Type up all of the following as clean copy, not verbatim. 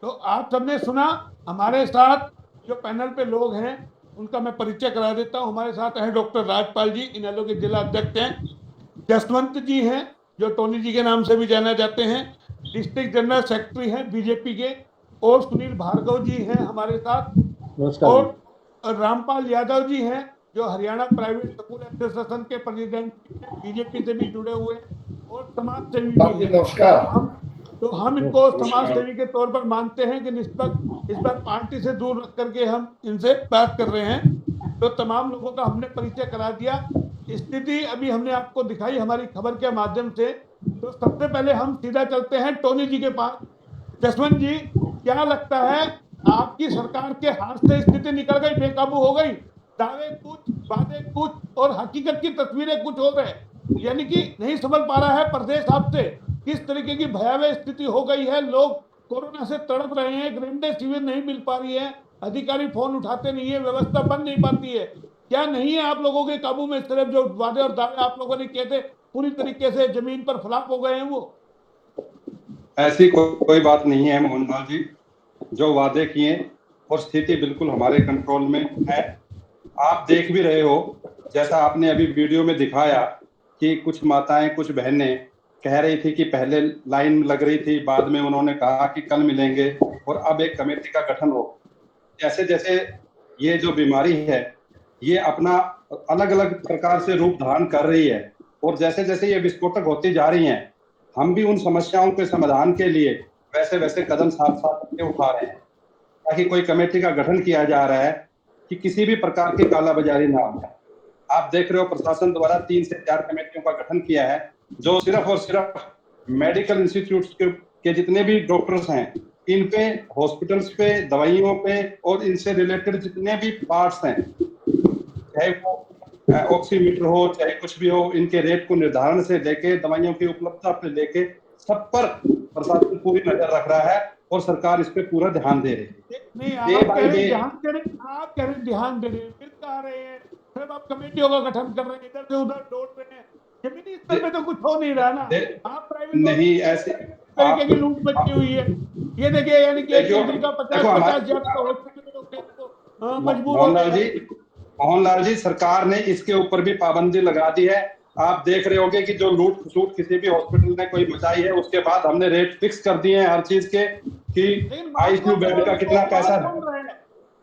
तो आप सबने सुना। हमारे साथ जो पैनल पे लोग हैं उनका मैं परिचय करा देता हूं। हमारे साथ हैं डॉक्टर राजपाल जी, इनेलो के जिला अध्यक्ष हैं। जसवंत जी हैं, जो टोनी जी के नाम से भी जाना जाते हैं, डिस्ट्रिक्ट जनरल सेक्रेटरी हैं बीजेपी के। और सुनील भार्गव जी हैं हमारे साथ। नमस्कार जी। और रामपाल यादव जी हैं, जो हरियाणा प्राइवेट स्कूल एसोसिएशन के प्रेसिडेंट बीजेपी से भी जुड़े हुए हैं और समाज सेवी भी हैं। नमस्कार। हम इनको समाज सेवी के तौर पर मानते हैं कि निष्पक्ष इस बार पार्टी से दूर रख करके हम इनसे बात कर रहे हैं। तो तमाम लोगों का हमने परिचय करा दिया। स्थिति अभी हमने आपको दिखाई हमारी खबर के माध्यम से। तो सबसे पहले हम सीधा चलते हैं टोनी जी के पास। जसवंत जी, क्या लगता है, आपकी सरकार के हाथ से स्थिति निकल गई, बेकाबू हो गई? दावे कुछ, वादे कुछ और हकीकत की तस्वीरें कुछ हो रहे, यानी कि नहीं समझ पा रहा है प्रदेश आपसे किस तरीके की भयावह स्थिति हो गई है। लोग कोरोना से तड़प रहे हैं, रेमडेसिविर नहीं मिल पा रही है, अधिकारी फोन उठाते नहीं है, व्यवस्था बन नहीं पाती है। क्या नहीं है आप लोगों के काबू में? सिर्फ जो वादे और दावे आप लोगों ने किए थे पूरी तरीके से जमीन पर फ्लॉप हो गए हैं वो? ऐसी कोई बात नहीं है मोहनलाल जी। जो वादे किए और स्थिति बिल्कुल हमारे कंट्रोल में है। आप देख भी रहे हो, जैसा आपने अभी वीडियो में दिखाया कि कुछ माताएं, कुछ बहनें कह रही थी कि पहले लाइन लग रही थी, बाद में उन्होंने कहा कि कल मिलेंगे और अब एक कमेटी का गठन हो। जैसे जैसे ये जो बीमारी है ये अपना अलग अलग प्रकार से रूप धारण कर रही है और जैसे जैसे ये विस्फोटक होती जा रही हैं, हम भी उन समस्याओं के समाधान के लिए वैसे वैसे कदम साथ साथ करके उठा रहे हैं, ताकि कोई कमेटी का गठन किया जा रहा है कि किसी भी प्रकार की कालाबाजारी ना हो। आप देख रहे हो प्रशासन द्वारा 3 से 4 कमेटियों का गठन किया है, जो सिर्फ और सिर्फ मेडिकल इंस्टीट्यूट के जितने भी डॉक्टर्स हैं, इन पे, हॉस्पिटल्स पे, दवाइयों पे और इनसे रिलेटेड जितने भी पार्ट्स हैं, चाहे वो ऑक्सीमीटर हो, चाहे कुछ भी हो, इनके रेट को निर्धारण से लेके दवाइयों की उपलब्धता पे लेके सब पर प्रशासन पूरी नजर रख रहा है और सरकार इस पे पूरा ध्यान दे रही है। नहीं, आप कह रहे ध्यान दे रहे, आप कह रहे ध्यान दे रहे, फिर कह रहे हैं सिर्फ आप कमेटियों का गठन कर रहे हैं, इधर से उधर दौड़ रहे हैं। जमीनी स्तर पे तो कुछ हो नहीं रहा ना। आप प्राइवेट नहीं ऐसे तरीके की लूट मची हुई है। ये देखिए, यानी कि एक कंट्री का 50-50 हॉस्पिटल मजबूर हो गए। मोहनलाल जी, सरकार ने इसके ऊपर भी पाबंदी लगा दी है। आप देख रहे होंगे कि जो लूट खसूट किसी भी हॉस्पिटल में कोई मचाई है, उसके बाद हमने रेट फिक्स कर दिए हैं हर चीज के कि आईसीयू बेड का कितना पैसा।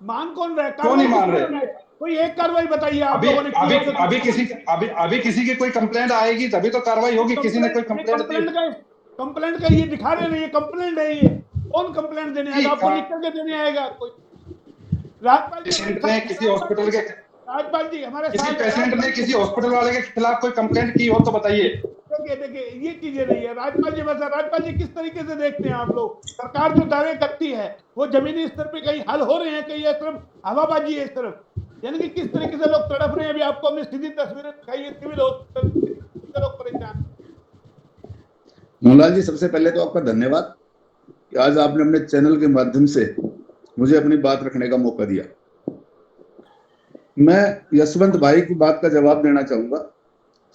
मान कौन रहा है? क्यों नहीं मान रहे? कोई एक कार्रवाई बताइए आप लोगों ने। अभी किसी की कोई कंप्लेंट आएगी तभी तो कार्रवाई होगी। किसी ने कोई कंप्लेंट का ये दिखा रहे हैं, ये कंप्लेंट है। ये कौन कंप्लेंट देने आएगा? आपको लिख करके देने आएगा कोई? राजपाल जी, किसी हॉस्पिटल के राजपाल जी हमारे किसी पेशेंट ने किसी हॉस्पिटल वाले के खिलाफ कोई कंप्लेंट की हो तो बताइए। देखिए ये चीजें नहीं है। राजपाल जी, बस राजपाल जी, किस तरीके से देखते हैं आप लोग? सरकार जो दावे करती है वो जमीनी स्तर पे कहीं हल हो रहे हैं, कहीं ये सिर्फ हवाबाजी है सिर्फ? यानी कि किस तरीके से लोग तड़प रहे हैं? अभी आपको हमने सीधी तस्वीरें दिखाई है सिविल हॉस्पिटल, लोग परेशान। मोहनलाल जी, सबसे पहले तो आपका धन्यवाद कि आज आपने अपने चैनल के माध्यम से मुझे अपनी बात रखने का मौका दिया। मैं यशवंत भाई की बात का जवाब देना चाहूंगा।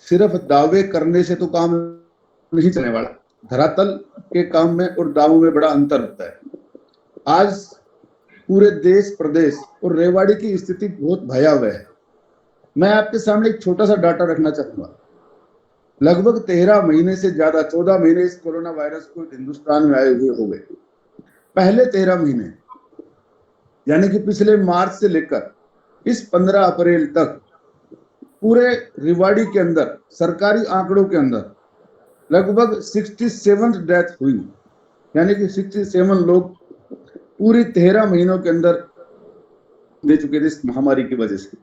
सिर्फ दावे करने से तो काम नहीं चलने वाला। धरातल के काम में और दावों में बड़ा अंतर होता है। आज पूरे देश, प्रदेश और रेवाड़ी की स्थिति बहुत भयावह है। मैं आपके सामने एक छोटा सा डाटा रखना चाहूंगा। लगभग 13 महीने से ज्यादा, 14 महीने इस कोरोना वायरस को हिंदुस्तान में आए हुए हो गए। पहले 13 महीने यानी कि पिछले मार्च से लेकर इस 15 अप्रैल तक पूरे रेवाड़ी के अंदर, सरकारी आंकड़ों के अंदर लगभग 67 डेथ हुई, यानी कि 67 लोग पूरी 13 महीनों के अंदर दे चुके थे इस महामारी की वजह से।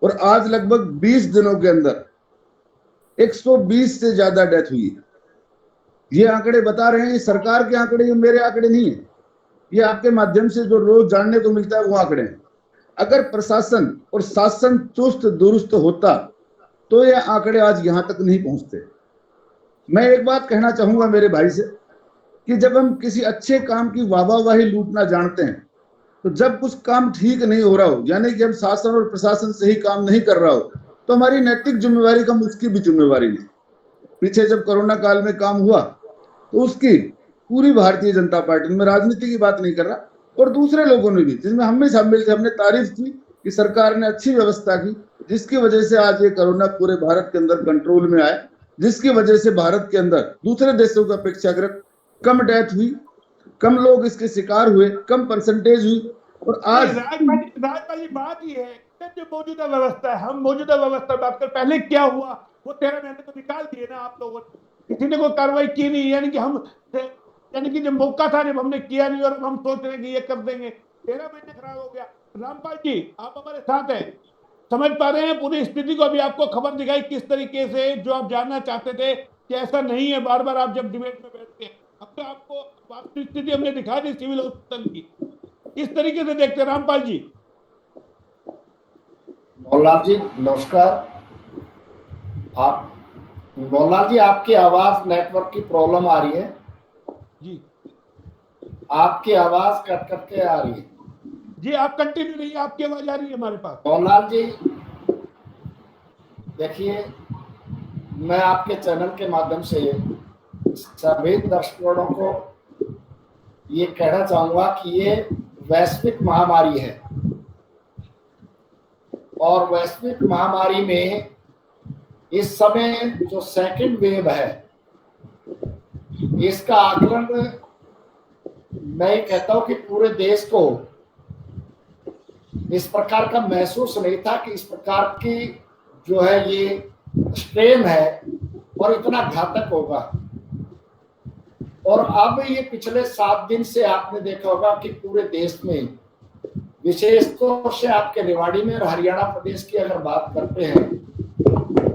और आज लगभग 20 दिनों के अंदर 120 से ज्यादा डेथ हुई। ये आंकड़े बता रहे हैं, ये सरकार के आंकड़े, ये मेरे आंकड़े नहीं है। ये आपके माध्यम से जो रोज जानने को मिलता है वो आंकड़े हैं। अगर प्रशासन और शासन चुस्त दुरुस्त होता तो ये आंकड़े आज यहां तक नहीं पहुंचते। मैं एक बात कहना चाहूंगा मेरे भाई से कि जब हम किसी अच्छे काम की वाहवाही लूटना जानते हैं, तो जब कुछ काम ठीक नहीं हो रहा हो, यानी कि हम शासन और प्रशासन सही काम नहीं कर रहा हो, तो हमारी नैतिक जिम्मेवारी का उसकी भी जिम्मेवारी नहीं। पीछे जब कोरोना काल में काम हुआ तो उसकी पूरी भारतीय जनता पार्टी, में राजनीति की बात नहीं कर रहा, और दूसरे लोगों ने भी, जिसमें हम भी शामिल थे, हमने तारीफ की कि सरकार ने अच्छी व्यवस्था की, जिसकी वजह से आज ये कोरोना पूरे भारत के अंदर कंट्रोल में आए, जिसकी वजह से भारत के अंदर दूसरे देशों की अपेक्षाकृत कम डेथ हुई, कम लोग इसके शिकार हुए, कम परसेंटेज हुई। और आज राजपाल जी बात ये है जो मौजूदा व्यवस्था है, हम मौजूदा व्यवस्था बात कर, पहले क्या हुआ वो 13 महीने तो निकाल दिए ना आप लोगों ने, किसी ने कोई कार्रवाई की नहीं, यानी कि हम, यानी कि जब मौका था जब हमने किया नहीं और हम सोच रहे हैं कि ये कर देंगे, 13 महीने खराब हो गया। रामपाल जी आप हमारे साथ हैं, समझ पा रहे हैं पूरी स्थिति को, अभी आपको खबर दिखाई किस तरीके से, जो आप जानना चाहते थे कि ऐसा नहीं है, बार बार आप जब डिबेट में बैठते हैं, अब तो आपको वास्तविक स्थिति हमने दिखा दी सिविल हॉस्पिटल की, इस तरीके से देखते हैं। रामपाल जी। मोहनलाल जी नमस्कार। आप मोहनलाल जी, आपकी आवाज नेटवर्क की प्रॉब्लम आ रही है जी, आपकी आवाज कट कट के आ रही है जी आप कंटिन्यू रहिए, आपकी आवाज आ रही है हमारे पास। मोहनलाल जी देखिए, मैं आपके चैनल के माध्यम से सभी दर्शकों को ये कहना चाहूंगा कि ये वैश्विक महामारी है, और वैश्विक महामारी में इस समय जो सेकंड वेव है, इसका आकलन मैं कहता हूं कि पूरे देश को इस प्रकार का महसूस नहीं था कि इस प्रकार की जो है ये स्ट्रेन है और इतना घातक होगा। और अब ये पिछले 7 दिन से आपने देखा होगा कि पूरे देश में, विशेष तौर से आपके रेवाड़ी में और हरियाणा प्रदेश की अगर बात करते हैं,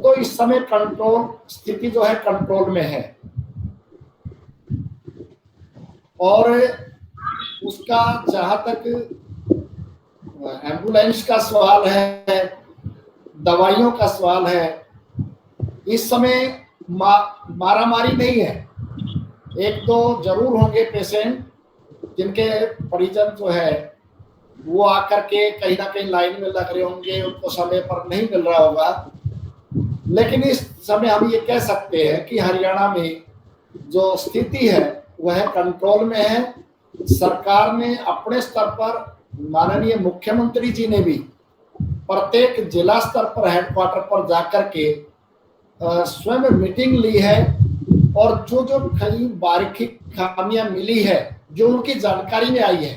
तो इस समय कंट्रोल स्थिति जो है कंट्रोल में है, और उसका जहां तक एम्बुलेंस का सवाल है, दवाइयों का सवाल है, इस समय मारामारी नहीं है। एक दो जरूर होंगे पेशेंट जिनके परिजन जो है वो आकर के कहीं ना कहीं लाइन में लग रहे होंगे, उनको समय पर नहीं मिल रहा होगा, लेकिन इस समय हम ये कह सकते हैं कि हरियाणा में जो स्थिति है वह कंट्रोल में है। सरकार ने अपने स्तर पर, माननीय मुख्यमंत्री जी ने भी प्रत्येक जिला स्तर पर, हेडक्वार्टर पर जाकर के स्वयं मीटिंग ली है, और जो जो कई बारीकी खामियां मिली है जो उनकी जानकारी में आई है,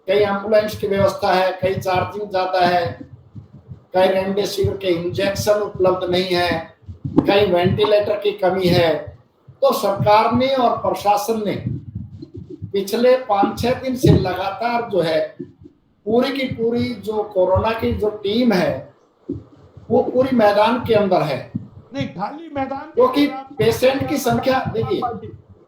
कई एम्बुलेंस की व्यवस्था है, कई चार्जिंग ज्यादा है, कई रेमडेसिविर के इंजेक्शन उपलब्ध नहीं है, कई वेंटिलेटर की कमी है, तो सरकार ने और प्रशासन ने पिछले 5-6 दिन से लगातार जो है पूरी की पूरी जो कोरोना की जो टीम है वो पूरी मैदान के अंदर है। नहीं, खाली मैदान, क्योंकि पेशेंट की संख्या देखिए,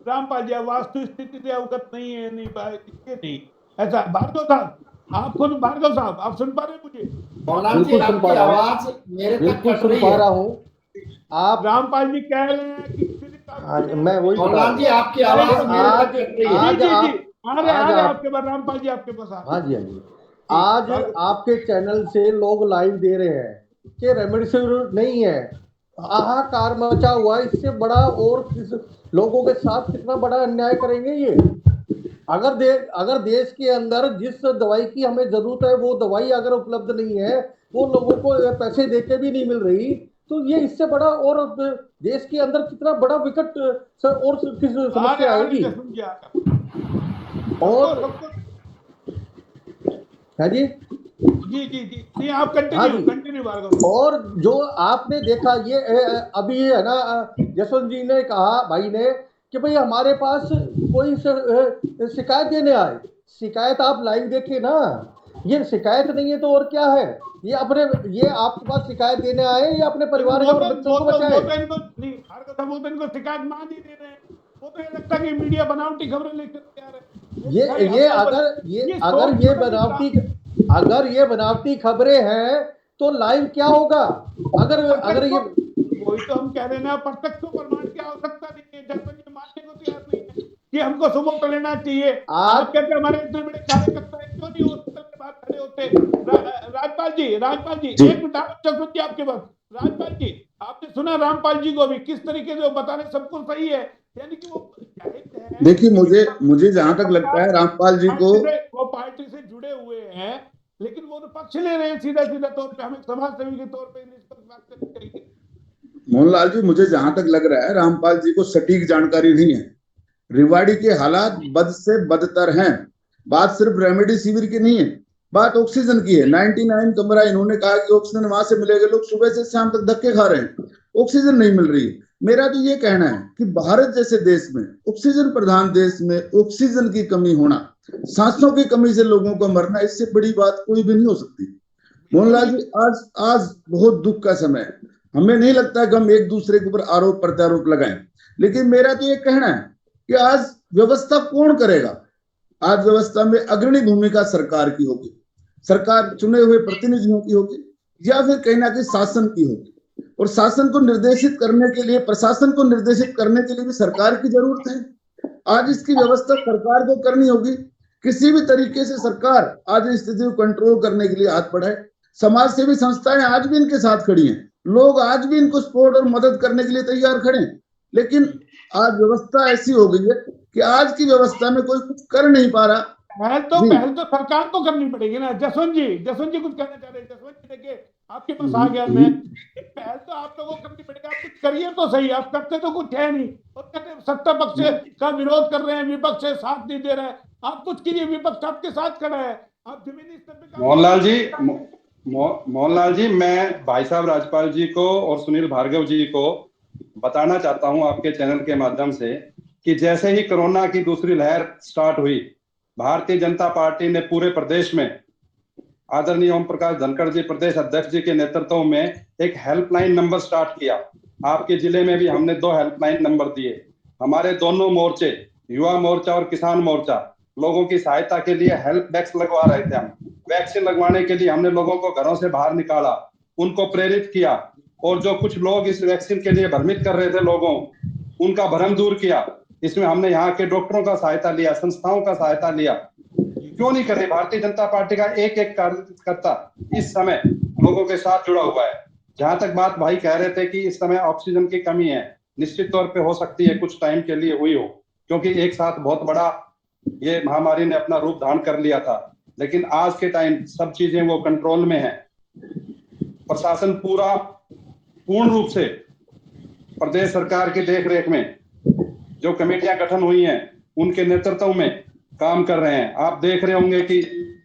रामपाल जी वास्तु स्थिति से अवगत नहीं है, नहीं ऐसा। भार्गव साहब, आप खुद, भार्गव साहब आप सुन पा रहे हैं मुझे? बिल्कुल सुन पा रहा हूं, आवाज मेरे तक कट रही है। आप रामपाल जी कह रहे हैं कि मैं वही मोहनलाल जी आपकी आवाज मेरे तक कट रही है। आज आपके पास, रामपाल जी आपके पास। हाँ जी, हाँ जी, आज आपके चैनल से लोग लाइव दे रहे हैं कि रेमडेसिविर नहीं है, हाहाकार मचा हुआ है, इससे बड़ा और लोगों के साथ कितना बड़ा अन्याय करेंगे ये। अगर देश के अंदर जिस दवाई की हमें जरूरत है वो दवाई अगर उपलब्ध नहीं है, वो लोगों को पैसे देके भी नहीं मिल रही, तो ये इससे बड़ा और देश के अंदर कितना बड़ा विकट और किस समस्या आएगी। और है जी जी जी जी नहीं, आप कंटिन्यू भार्गव। और जो आपने देखा ये अभी है ना, जसवंत जी ने कहा, भाई ने, कि भाई हमारे पास कोई शिकायत देने आए। शिकायत आप लाइव देखिए ना, ये शिकायत नहीं है तो और क्या है? ये आपके पास शिकायत देने आए या अपने परिवार और बच्चों को बचाए? नहीं, वो शिकायत मान ही दे रहे हैं, वो तो ये लगता है कि मीडिया बनावटी खबरें लेकर तैयार है। अगर ये बनावटी खबरें हैं तो लाइव क्या होगा? अगर ये, वही तो हम कह रहे हैं ना, प्रत्यक्ष प्रमाण की आवश्यकता नहीं है, जब तक ये मानने को तैयार नहीं है कि हमको सबूत लेना चाहिए। आप कहते हमारे इतने बड़े कार्यकर्ता क्यों नहीं हॉस्पिटल के बाहर खड़े होते? राजपाल जी एक मिनट, आपके पास। राजपाल जी आपने सुना रामपाल जी को भी किस तरीके से वो बता रहे, सब कुछ सही है, यानी कि वो जाहिर है, देखिए मुझे जहां तक लगता है रामपाल जी को, वो पार्टी से जुड़े हुए हैं, लेकिन वो तो पक्ष ले रहे हैं सीधा सीधा तौर पे, हमें समाज सेवी के तौर पे निष्पक्ष बात करनी चाहिए। मोहनलाल जी, मुझे जहां तक लग रहा है रामपाल जी को सटीक जानकारी नहीं है। रेवाड़ी के हालात बद से बदतर हैं। बात सिर्फ रेमेडी शिविर की नहीं है, बात ऑक्सीजन की है। 99 कमरा इन्होंने कहा कि ऑक्सीजन वहां से मिलेगा, लोग सुबह से शाम तक धक्के खा रहे हैं, ऑक्सीजन नहीं मिल रही है। मेरा तो ये कहना है कि भारत जैसे देश में, ऑक्सीजन प्रधान देश में ऑक्सीजन की कमी होना, सांसों की कमी से लोगों का मरना, इससे बड़ी बात कोई भी नहीं हो सकती। मोहनलाल जी, आज आज बहुत दुख का समय है। हमें नहीं लगता कि हम एक दूसरे के ऊपर आरोप प्रत्यारोप लगाएं, लेकिन मेरा तो ये कहना है कि आज व्यवस्था कौन करेगा। आज व्यवस्था में अग्रणी भूमिका सरकार की होगी, सरकार चुने हुए प्रतिनिधियों की होगी, या फिर कहीं ना कहीं शासन की होगी। और शासन को निर्देशित करने के लिए, प्रशासन को निर्देशित करने के लिए भी सरकार की जरूरत है। आज इसकी व्यवस्था सरकार को करनी होगी। किसी भी तरीके से सरकार आज स्थिति को कंट्रोल करने के लिए हाथ बढ़ाए। समाज सेवी संस्थाएं आज भी इनके साथ खड़ी हैं, लोग आज भी इनको सपोर्ट और मदद करने के लिए तैयार खड़े हैं। लेकिन आज व्यवस्था ऐसी हो गई है कि आज की व्यवस्था में कोई कुछ कर नहीं पा रहा। पहल तो सरकार को करनी पड़ेगी ना। जसवंत जी कुछ कहना चाह रहे हैं। जसवंत जी देखिए, आपके पास आ गया मैं, पहल तो आप लोगों को करनी पड़ेगी। आप कुछ करिए तो सही, आप करते तो कुछ है नहीं, और कहते सत्ता पक्ष का विरोध कर रहे हैं, विपक्ष साथ नहीं दे रहा है। आप कुछ कीजिए, विपक्ष आपके साथ खड़ा है, आप जमीनी स्तर पे। मोहनलाल जी, मैं भाई साहब राजपाल जी को और सुनील भार्गव जी को बताना चाहता हूं आपके चैनल के माध्यम से कि जैसे ही कोरोना की दूसरी लहर स्टार्ट हुई, भारतीय जनता पार्टी ने पूरे प्रदेश में आदरणीय ओम प्रकाश धनखड़ जी प्रदेश अध्यक्ष जी के नेतृत्व में एक हेल्पलाइन नंबर स्टार्ट किया। आपके जिले में भी हमने 2 हेल्पलाइन नंबर दिए। हमारे दोनों मोर्चे, युवा मोर्चा और किसान मोर्चा, लोगों की सहायता के लिए हेल्प डेस्क लगवा रहे थे। हम वैक्सीन लगवाने के लिए हमने लोगों को घरों से बाहर निकाला, उनको प्रेरित किया, और जो कुछ लोग इस वैक्सीन के लिए भ्रमित कर रहे थे लोगों, उनका भ्रम दूर किया। इसमें हमने यहाँ के डॉक्टरों का सहायता लिया, संस्थाओं का सहायता लिया। क्यों नहीं कर रही भारतीय जनता पार्टी का एक एक कार्यकर्ता इस समय लोगों के साथ जुड़ा हुआ है। जहां तक बात भाई कह रहे थे कि इस समय ऑक्सीजन की कमी है, निश्चित तौर पे हो सकती है कुछ टाइम के लिए हुई हो, क्योंकि एक साथ बहुत बड़ा ये महामारी ने अपना रूप धारण कर लिया था। लेकिन आज के टाइम सब चीजें वो कंट्रोल में है। प्रशासन पूर्ण रूप से प्रदेश सरकार की देखरेख में जो कमेटियां गठन हुई हैं उनके नेतृत्व में काम कर रहे हैं। आप देख रहे होंगे कि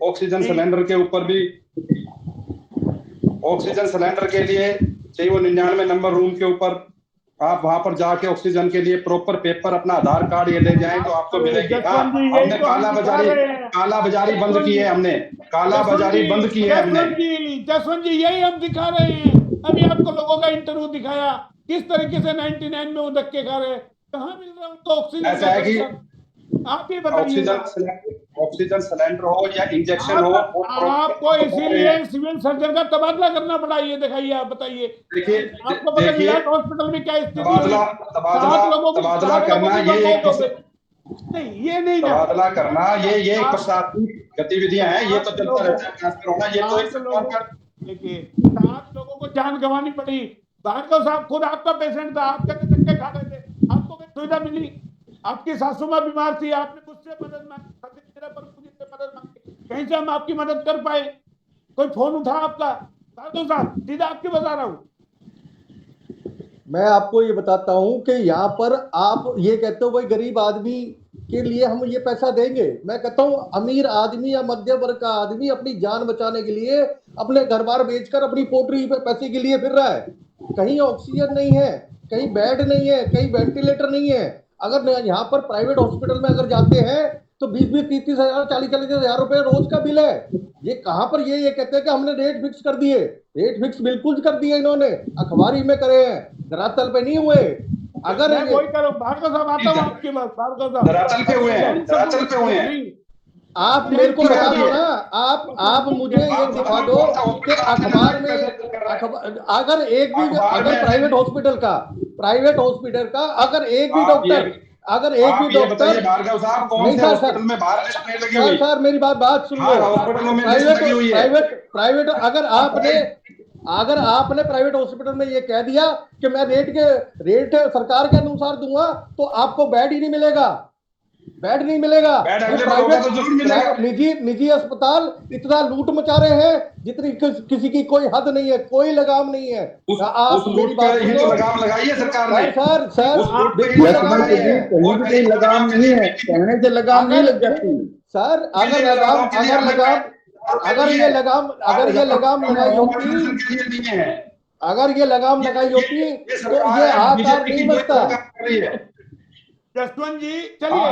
ऑक्सीजन सिलेंडर के ऊपर भी, ऑक्सीजन सिलेंडर के लिए चाहिए वो 99 नंबर रूम के ऊपर आप वहां पर जाके ऑक्सीजन के लिए प्रॉपर पेपर, अपना आधार कार्ड ये ले जाएं तो आपको मिलेगी। हमने काला बाजारी बंद की है, हमने काला बाजारी बंद की है हमने। जसवंत जी यही हम दिखा रहे हैं। अभी आपको लोगों का इंटरव्यू दिखाया किस तरीके से 99 में वो धक्के खा रहे हैं। कहाँ मिल रहा है उनको ऑक्सीजन? ऐसा है कि आप ही बताइए, ऑक्सीजन सिलेंडर हो या इंजेक्शन हो, आपको इसीलिए सिविल सर्जन का तबादला करना पड़ा। ये दिखाइए, आप बताइए। देखिए हॉस्पिटल में क्या स्थिति तबादला करना ये नहीं तबादला करना ये प्रशासनिक गतिविधियां हैं, ये तो चलता रहता है। ट्रांसफर होना ये तो देखिए 7 लोगों को जान गंवानी पड़ी। भार्गव साहब खुद आपका पेशेंट था, आपके धक्के खा रहे थे, आपको कोई सुविधा मिली? आपकी सासू माँ बीमार थी, आपने मुझसे मदद मांगी, मदद मांगी, कहीं से हम आपकी मदद कर पाए? कोई फोन उठा आपका? भार्गव साहब सीधा आपके बता रहा हूँ। मैं आपको ये बताता हूं कि यहाँ पर आप ये कहते हो भाई गरीब आदमी के लिए हम ये पैसा देंगे। मैं कहता हूँ अमीर आदमी या मध्य वर्ग का आदमी अपनी जान बचाने के लिए अपने घर बार बेचकर अपनी पोटरी पे पैसे के लिए फिर रहा है। कहीं ऑक्सीजन नहीं है, कहीं बेड नहीं है, कहीं वेंटिलेटर नहीं है। अगर यहाँ पर प्राइवेट हॉस्पिटल में अगर जाते हैं तो 20-20, 30-30 हजार, 40-40 हजार रुपए रोज का बिल है। ये कहां पर ये कहते हैं कि हमने रेट फिक्स कर दिए। रेट फिक्स बिल्कुल कर दिए इन्होंने, अखबारी में करे हैं, धरातल पे नहीं हुए। अगर कोई करो, भार्गव साहब आता हूं आपके पास। भार्गव साहब धरातल पे हुए हैं। आप मेरे को बता दो ना, आप मुझे ये दिखा दो कि अखबार में अगर एक भी, अगर प्राइवेट हॉस्पिटल का अगर एक भी डॉक्टर, भार्गव साहब कौन से हॉस्पिटल में बाहर लिस्ट नहीं लगी हुई? सर मेरी बात सुन लो। प्राइवेट अगर आपने अगर आपने प्राइवेट हॉस्पिटल में ये कह दिया कि मैं रेट सरकार के अनुसार दूंगा, तो आपको बेड ही नहीं मिलेगा, बेड नहीं मिलेगा। बेड वो अवेलेबल होगा तो जरूर मिलेगा। निजी अस्पताल इतना लूट मचा रहे हैं जितनी किसी की कोई हद नहीं है, कोई लगाम नहीं है। उस लूट पे ही तो लगाम लगाई है सरकार ने। सर उस लूट पे ही बिल्कुल लगाम लगाई है। कहीं भी कोई लगाम नहीं है, कहने से लगाम नहीं लग जाती। सर अगर ये लगाम लगाई होती, अगर ये लगाम लगाई होती तो ये हाहाकार नहीं मचता। जसवंत जी चलिए,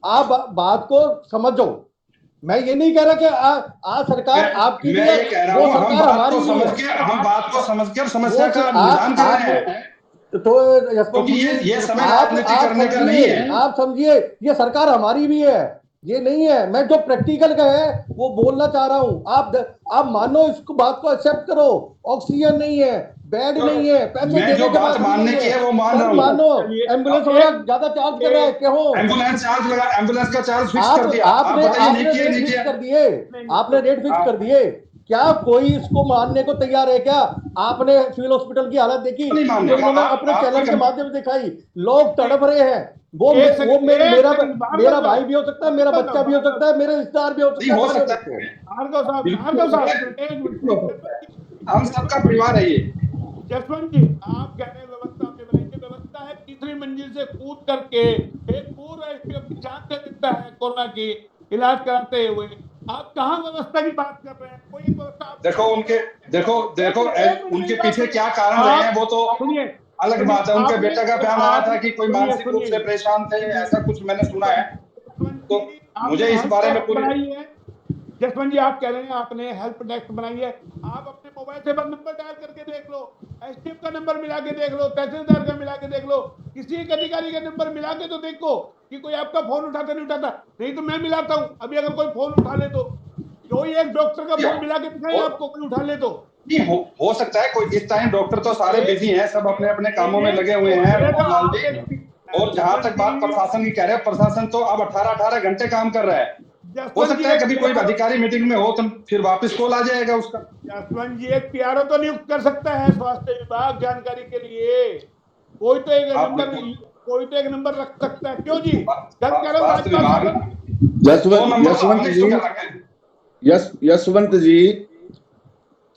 आप बात को समझो। मैं ये नहीं कह रहा कि आज सरकार आपकी मैं ये कह रहा हूँ, हम बात को समझ के और समस्या का निदान कर रहे हैं। तो यशवंत जी, ये समय राजनीति करने का नहीं है। आप समझिए, ये सरकार हमारी भी है, ये नहीं है। मैं जो प्रैक्टिकल का है वो बोलना चाह रहा हूँ। आप मानो, इसको बात को एक्सेप्ट करो। ऑक्सीजन नहीं है, बेड नहीं है, पैसे मैं जो बात मानने की है वो मान रहा हूँ। मानो एम्बुलेंस वाला ज्यादा चार्ज कर रहा है, क्यों? एम्बुलेंस का चार्ज फिक्स कर दिया। आपने रेट फिक्स कर दिए, आपने रेट फिक्स कर दिए। क्या कोई इसको मानने को तैयार है? क्या आपने सिविल हॉस्पिटल की हालत देखी? उन्होंने अपने चैनल के माध्यम से दिखाई। लोग तड़प रहे हैं। वो मेरा भाई भी हो सकता है, मेरा बच्चा भी हो सकता है, मेरे रिश्तेदार भी हो सकता है। हम सबका परिवार है ये। जसवंत जी, आप कह रहे हैं व्यवस्था में बनाएंगे। व्यवस्था है तीसरी मंजिल से कूद करके एक पूरा जान दे देता है कोरोना की इलाज कराते हुए। आप कहाँ व्यवस्था की बात कर रहे हैं? कोई व्यवस्था देखो उनके पीछे क्या कारण रहे हैं वो तो अलग बात है। उनके बेटे का बयान आया था कि कोई मानसिक रूप से परेशान थे, ऐसा कुछ मैंने सुना है। तो मुझे इस बारे में पूरी जसवंत जी, आप कह रहे हैं आपने हेल्प डेस्क बनाई है। आप अपने मोबाइल से नंबर डायल करके देख लो, एसडीएम का नंबर मिला के देख लो, तहसीलदार का मिला के देख लो, किसी एक अधिकारी का नंबर मिला के तो देखो कि कोई आपका फोन उठाता नहीं उठाता। नहीं तो मैं मिलाता हूँ अभी, अगर कोई फोन उठा ले तो। कोई एक डॉक्टर का फोन मिला के दिखाएं आपको, कोई उठा ले तो। हो सकता है कोई इस टाइम डॉक्टर तो सारे बिजी हैं, सब अपने अपने कामों में लगे हुए हैं। और जहां तक बात प्रशासन की कह रहे हैं, प्रशासन तो अब 18 घंटे काम कर रहा है। हो सकता है कभी कोई अधिकारी मीटिंग में हो तो फिर वापस कॉल आ जाएगा उसका। जसवंत जी, एक पीआरओ तो नियुक्त कर सकता है स्वास्थ्य विभाग जानकारी के लिए। कोई तो एक नंबर रख सकता है, क्यों जी? यशवंत जी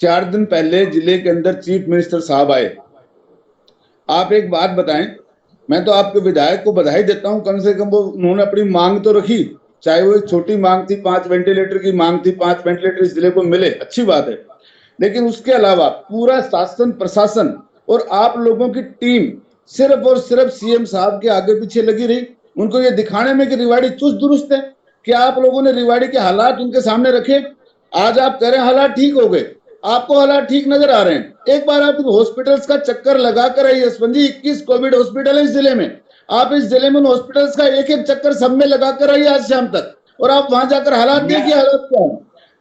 4 दिन पहले जिले के अंदर चीफ मिनिस्टर साहब आए। आप एक बात बताएं, मैं तो आपके विधायक को बधाई देता हूं, कम से कम वो उन्होंने अपनी मांग तो रखी। चाहे वो एक छोटी मांग थी, 5 वेंटिलेटर की मांग थी, 5 वेंटिलेटर इस जिले को मिले, अच्छी बात है। लेकिन उसके अलावा पूरा शासन प्रशासन और आप लोगों की टीम सिर्फ और सिर्फ सीएम साहब के आगे पीछे लगी रही, उनको ये दिखाने में कि रिवाड़ी चुस्त दुरुस्त है। क्या आप लोगों ने रिवाड़ी के हालात उनके सामने रखे? आज आप कह रहे हैं हालात ठीक हो गए, आपको हालात ठीक नजर आ रहे हैं। एक बार आप हॉस्पिटल्स का चक्कर लगाकर आइए यशवंत जी। 21 कोविड हॉस्पिटल है इस जिले में। आप इस जिले में हॉस्पिटल्स का एक एक चक्कर सब में लगाकर आइए आज शाम तक, और आप वहां जाकर हालात देखिए, हालात क्या है।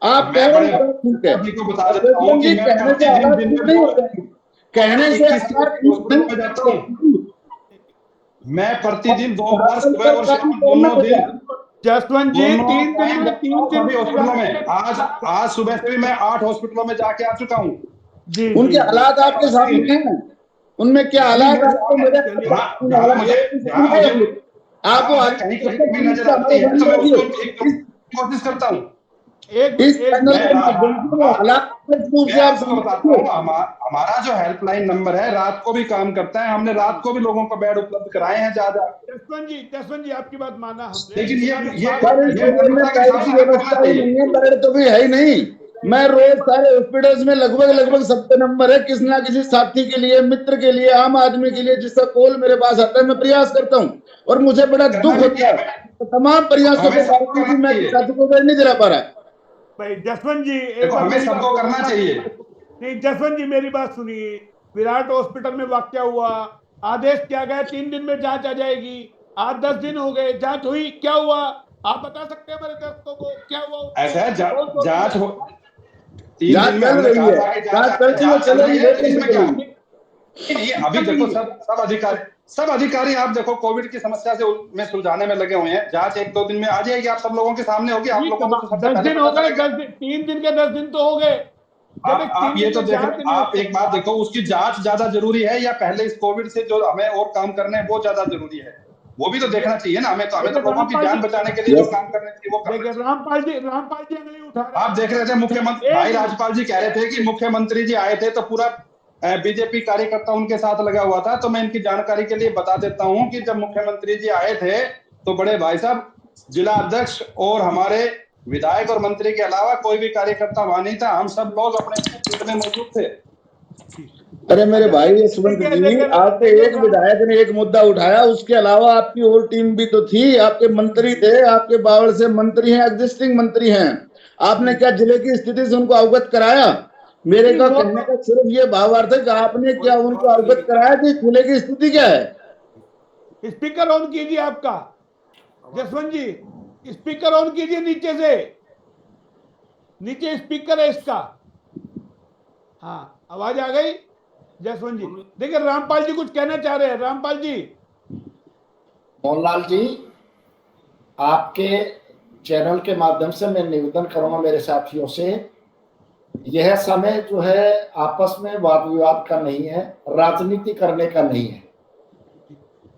आप कह रहे हैं ठीक है, कहने से मैं प्रतिदिन 2 बार सुबह और शाम दोनों दिन जसवंत जी 3 हॉस्पिटलों में, आज सुबह से भी मैं 8 हॉस्पिटलों में जाके आ चुका हूँ। उनके हालात आपके सामने हैं, उनमें क्या हालात आपको नजर आती है तो मैं उसको कोशिश करता हूँ। हमारा जो हेल्पलाइन नंबर है रात को भी काम करता है। हमने रात को भी लोगों को बेड उपलब्ध कराए हैं ज्यादा। जसवंत जी आपकी बात माना हमने, लेकिन बेड तो भी है ही नहीं। मैं रोज सारे हॉस्पिटल्स में लगभग सबके नंबर है, किसी ना किसी साथी के लिए, मित्र के लिए, आम आदमी के लिए जिसका कॉल मेरे पास आता है, मैं प्रयास करता हूँ। और मुझे बड़ा दुख होता है तो तमाम प्रयासों के बावजूद भी मैं साथी को बेड नहीं दिला पा रहा। भाई जसवंत जी, हमें सबको करना चाहिए। नहीं जसवंत जी, मेरी बात सुनिए। विराट हॉस्पिटल में वाकया हुआ, आदेश किया गया 3 दिन में जांच आ जाएगी। आज 10 दिन हो गए, जांच हुई, क्या हुआ आप बता सकते हैं मेरे दर्शकों को? क्या हुआ? ऐसा है जांच हो 3 दिन में चल रही है, जांच चल रही है। अभी देखो सब सब अधिकारी आप देखो कोविड की समस्या से में सुलझाने में लगे हुए हैं। जांच 1-2 दिन में आ जाएगी, आप सब लोगों के सामने होगी, आप लोगों को तो सबसे 10 पहले दिन हो पता गए, चलेगा। 10 दिन, 3 दिन के 10 दिन तो हो गए। जब एक आप 3 ये दिन तो में देख जांच रहे, नहीं आप एक बात देखो, उसकी जांच ज्यादा जरूरी है या पहले इस कोविड से जो हमें और काम करने हैं वो ज्यादा जरूरी है, वो भी तो देखना चाहिए ना। हमें तो लोगों की जान बचाने के लिए जो काम करने चाहिए वो करना देखिए, चाहिए। रामपाल जी नहीं उठा रहे। आप देख रहे थे मुख्यमंत्री भाई राजपाल जी कह रहे थे कि मुख्यमंत्री जी आए थे तो पूरा बीजेपी कार्यकर्ता उनके साथ लगा हुआ था। तो मैं इनकी जानकारी के लिए बता देता हूं कि जब मुख्यमंत्री जी आए थे तो बड़े भाई साहब जिला अध्यक्ष और हमारे विधायक और मंत्री के अलावा कोई भी कार्यकर्ता वहां नहीं था। हम सब लोग अपने फील्ड में मौजूद थे। अरे मेरे भाई यशवंत जी, आपके एक विधायक ने एक मुद्दा उठाया, उसके अलावा आपकी और टीम भी तो थी, आपके मंत्री थे, आपके बावड़ से मंत्री हैं, एग्जिस्टिंग मंत्री हैं। आपने क्या जिले की स्थिति से उनको अवगत कराया? मेरे का कहने का सिर्फ ये भावार्थ है कि आपने क्या उनको अवगत कराया कि जिले की स्थिति क्या है? स्पीकर ऑन कीजिए आपका, जसवंत जी, स्पीकर ऑन कीजिए नीचे से, नीचे स्पीकर है इसका। हाँ, आवाज आ गई जसवंत जी। देखिए, रामपाल जी कुछ कहना चाह रहे हैं। रामपाल जी। मोहनलाल जी, आपके चैनल के माध्यम से मैं निवेदन करूंगा मेरे साथियों से, यह समय जो है आपस में वाद विवाद का नहीं है, राजनीति करने का नहीं है।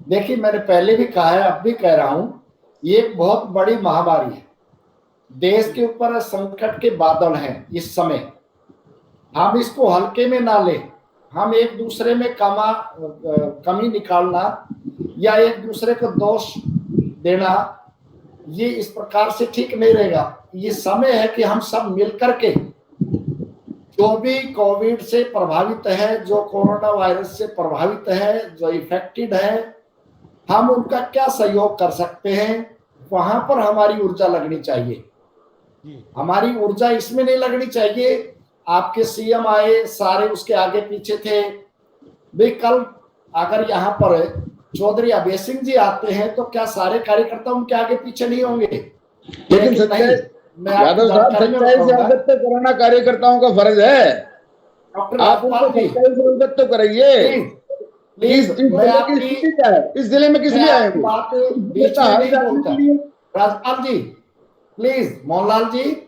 देखिए, मैंने पहले भी कहा है, अब भी कह रहा हूं, ये एक बहुत बड़ी महामारी है, देश के ऊपर संकट के बादल हैं इस समय। हम इसको हल्के में ना लें। हम एक दूसरे में कमी निकालना या एक दूसरे को दोष देना, ये इस प्रकार से ठीक नहीं रहेगा। ये समय है कि हम सब मिलकर के जो भी कोविड से प्रभावित है, जो कोरोना वायरस से प्रभावित है, जो इफेक्टेड है, हम उनका क्या सहयोग कर सकते हैं, वहां पर हमारी ऊर्जा लगनी चाहिए। हमारी ऊर्जा इसमें नहीं लगनी चाहिए आपके सीएम आए सारे उसके आगे पीछे थे। भाई, कल अगर यहाँ पर चौधरी अभय सिंह जी आते हैं तो क्या सारे कार्यकर्ता उनके आगे पीछे नहीं होंगे? लेकिन सच्चाई, यादव साहब, सच्चाई से अवगत तो कराना कार्यकर्ताओं का फर्ज है। आप उनको सच्चाई से अवगत तो कराइए। इस जिले की स्थिति क्या है? इस जिले में किस लिए आए वो? राजपाल जी प्लीज, मोहनलाल जी।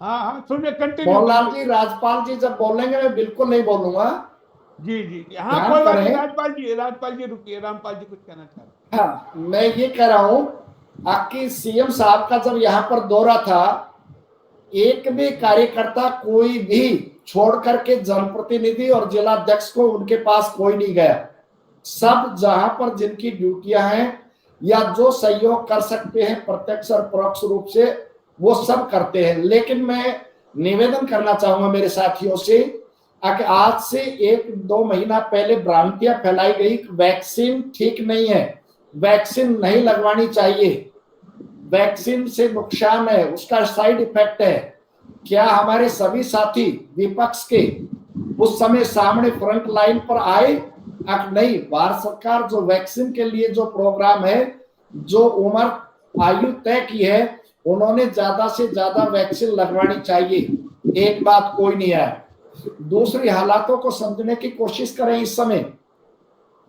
हाँ, सुनिए, कंटिन्यू। मोहनलाल जी, राजपाल जी जब बोलेंगे मैं बिल्कुल नहीं बोलूंगा। जी जी, हाँ, कोई बात नहीं। राजपाल जी रुकिए, रामपाल जी कुछ कहना चाह रहे। हाँ, मैं ये कह रहा हूं, आपकी सीएम साहब का जब यहाँ पर दौरा था, एक भी कार्यकर्ता कोई भी छोड़ करके जनप्रतिनिधि और जिला अध्यक्ष को उनके पास कोई नहीं गया। सब जहां पर जिनकी ड्यूटियां हैं या जो सहयोग कर सकते हैं प्रत्यक्ष और परोक्ष रूप से, वो सब करते हैं। लेकिन मैं निवेदन करना चाहूंगा मेरे साथियों से, आज से 1-2 महीना पहले भ्रांतियां फैलाई गई, वैक्सीन ठीक नहीं है, वैक्सीन नहीं लगवानी चाहिए, वैक्सीन से नुकसान है, उसका साइड इफेक्ट है। क्या हमारे सभी साथी विपक्ष के उस समय सामने फ्रंट लाइन पर आए? नहीं, भारत सरकार जो वैक्सीन के लिए जो प्रोग्राम है, जो उम्र आयु तय की है, उन्होंने ज्यादा से ज्यादा वैक्सीन लगवानी चाहिए। एक बात कोई नहीं है। दूसरी, हालातों को समझने की कोशिश करें। इस समय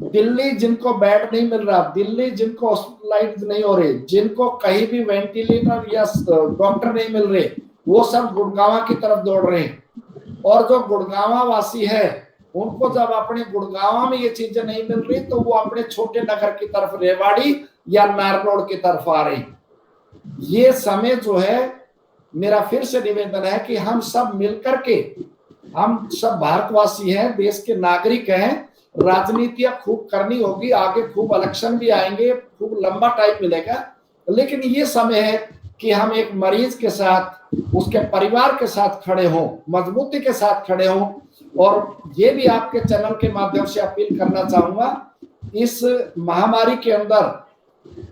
दिल्ली जिनको बेड नहीं मिल रहा, दिल्ली जिनको हॉस्पिटलाइज नहीं हो रहे, जिनको कहीं भी वेंटिलेटर या डॉक्टर नहीं मिल रहे, वो सब गुड़गांव की तरफ दौड़ रहे हैं। और जो गुड़गांव वासी है, उनको जब अपने गुड़गांव में ये चीजें नहीं मिल रही तो वो अपने छोटे नगर की तरफ, रेवाड़ी या नारनौल की तरफ आ रहे। ये समय जो है, मेरा फिर से निवेदन है कि हम सब मिलकर के, हम सब भारतवासी हैं, देश के नागरिक हैं, राजनीतियां खूब करनी होगी, आगे खूब इलेक्शन भी आएंगे, खूब लंबा टाइम मिलेगा। लेकिन ये समय है कि हम एक मरीज के साथ, उसके परिवार के साथ खड़े हों, मजबूती के साथ खड़े हों। और ये भी आपके चैनल के माध्यम से अपील करना चाहूंगा, इस महामारी के अंदर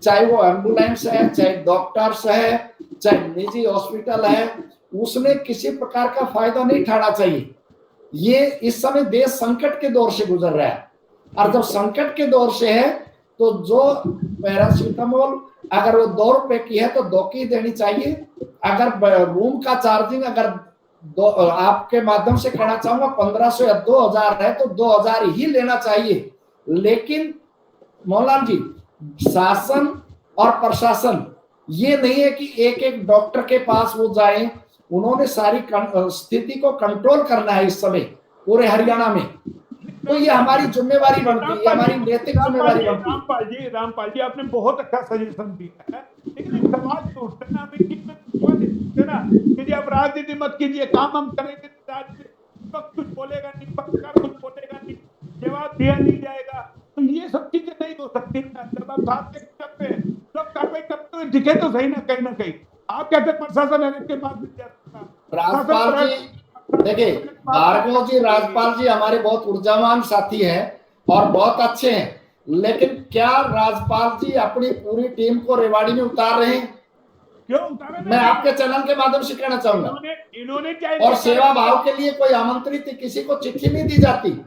चाहे वो एम्बुलेंस है, चाहे डॉक्टर्स है, चाहे निजी हॉस्पिटल है, उसने किसी प्रकार का फायदा नहीं उठाना चाहिए। ये इस समय देश संकट के दौर से गुजर रहा है, और जब संकट के दौर से है तो जो पैरासीटामोल अगर वो 2 रुपए की है तो 2 की देनी चाहिए। अगर रूम का चार्जिंग अगर आपके माध्यम से कहना चाहूंगा 1500 या 2000 है तो 2000 ही लेना चाहिए। लेकिन मोहनलाल जी, शासन और प्रशासन ये नहीं है कि एक एक डॉक्टर के पास वो जाएं, उन्होंने सारी स्थिति को कंट्रोल करना है इस समय पूरे हरियाणा में। तो ये हमारी जिम्मेवारी बनती है, हमारी नैतिक जिम्मेवारी बनती है। रामपाल जी आपने बहुत अच्छा सजेशन दिया है, लेकिन एक सवाल तो उठता है ना, ना कि आप राजनीति मत कीजिए, काम हम करेंगे, पक्ष कुछ बोलेगा नहीं, पक्षकार कुछ बोलेगा नहीं, जवाब दिया नहीं जाएगा, तो ये सब चीजें नहीं हो सकती ना। जब आप साथ करते हैं सब कार्रवाई करते हुए दिखे तो सही ना कहीं आप कहते प्रशासन है के पास मिल जाता। राजपाल जी देखिए, भार्गव जी, राजपाल जी हमारे बहुत ऊर्जावान साथी हैं और बहुत अच्छे हैं, लेकिन क्या राजपाल जी अपनी पूरी टीम को रेवाड़ी में उतार रहे हैं? क्यों उतारे? मैं आपके चैनल के माध्यम से कहना चाहूंगा, इन्होंने क्या और सेवा भाव के लिए कोई आमंत्रित किसी को चिट्ठी नहीं दी जाती।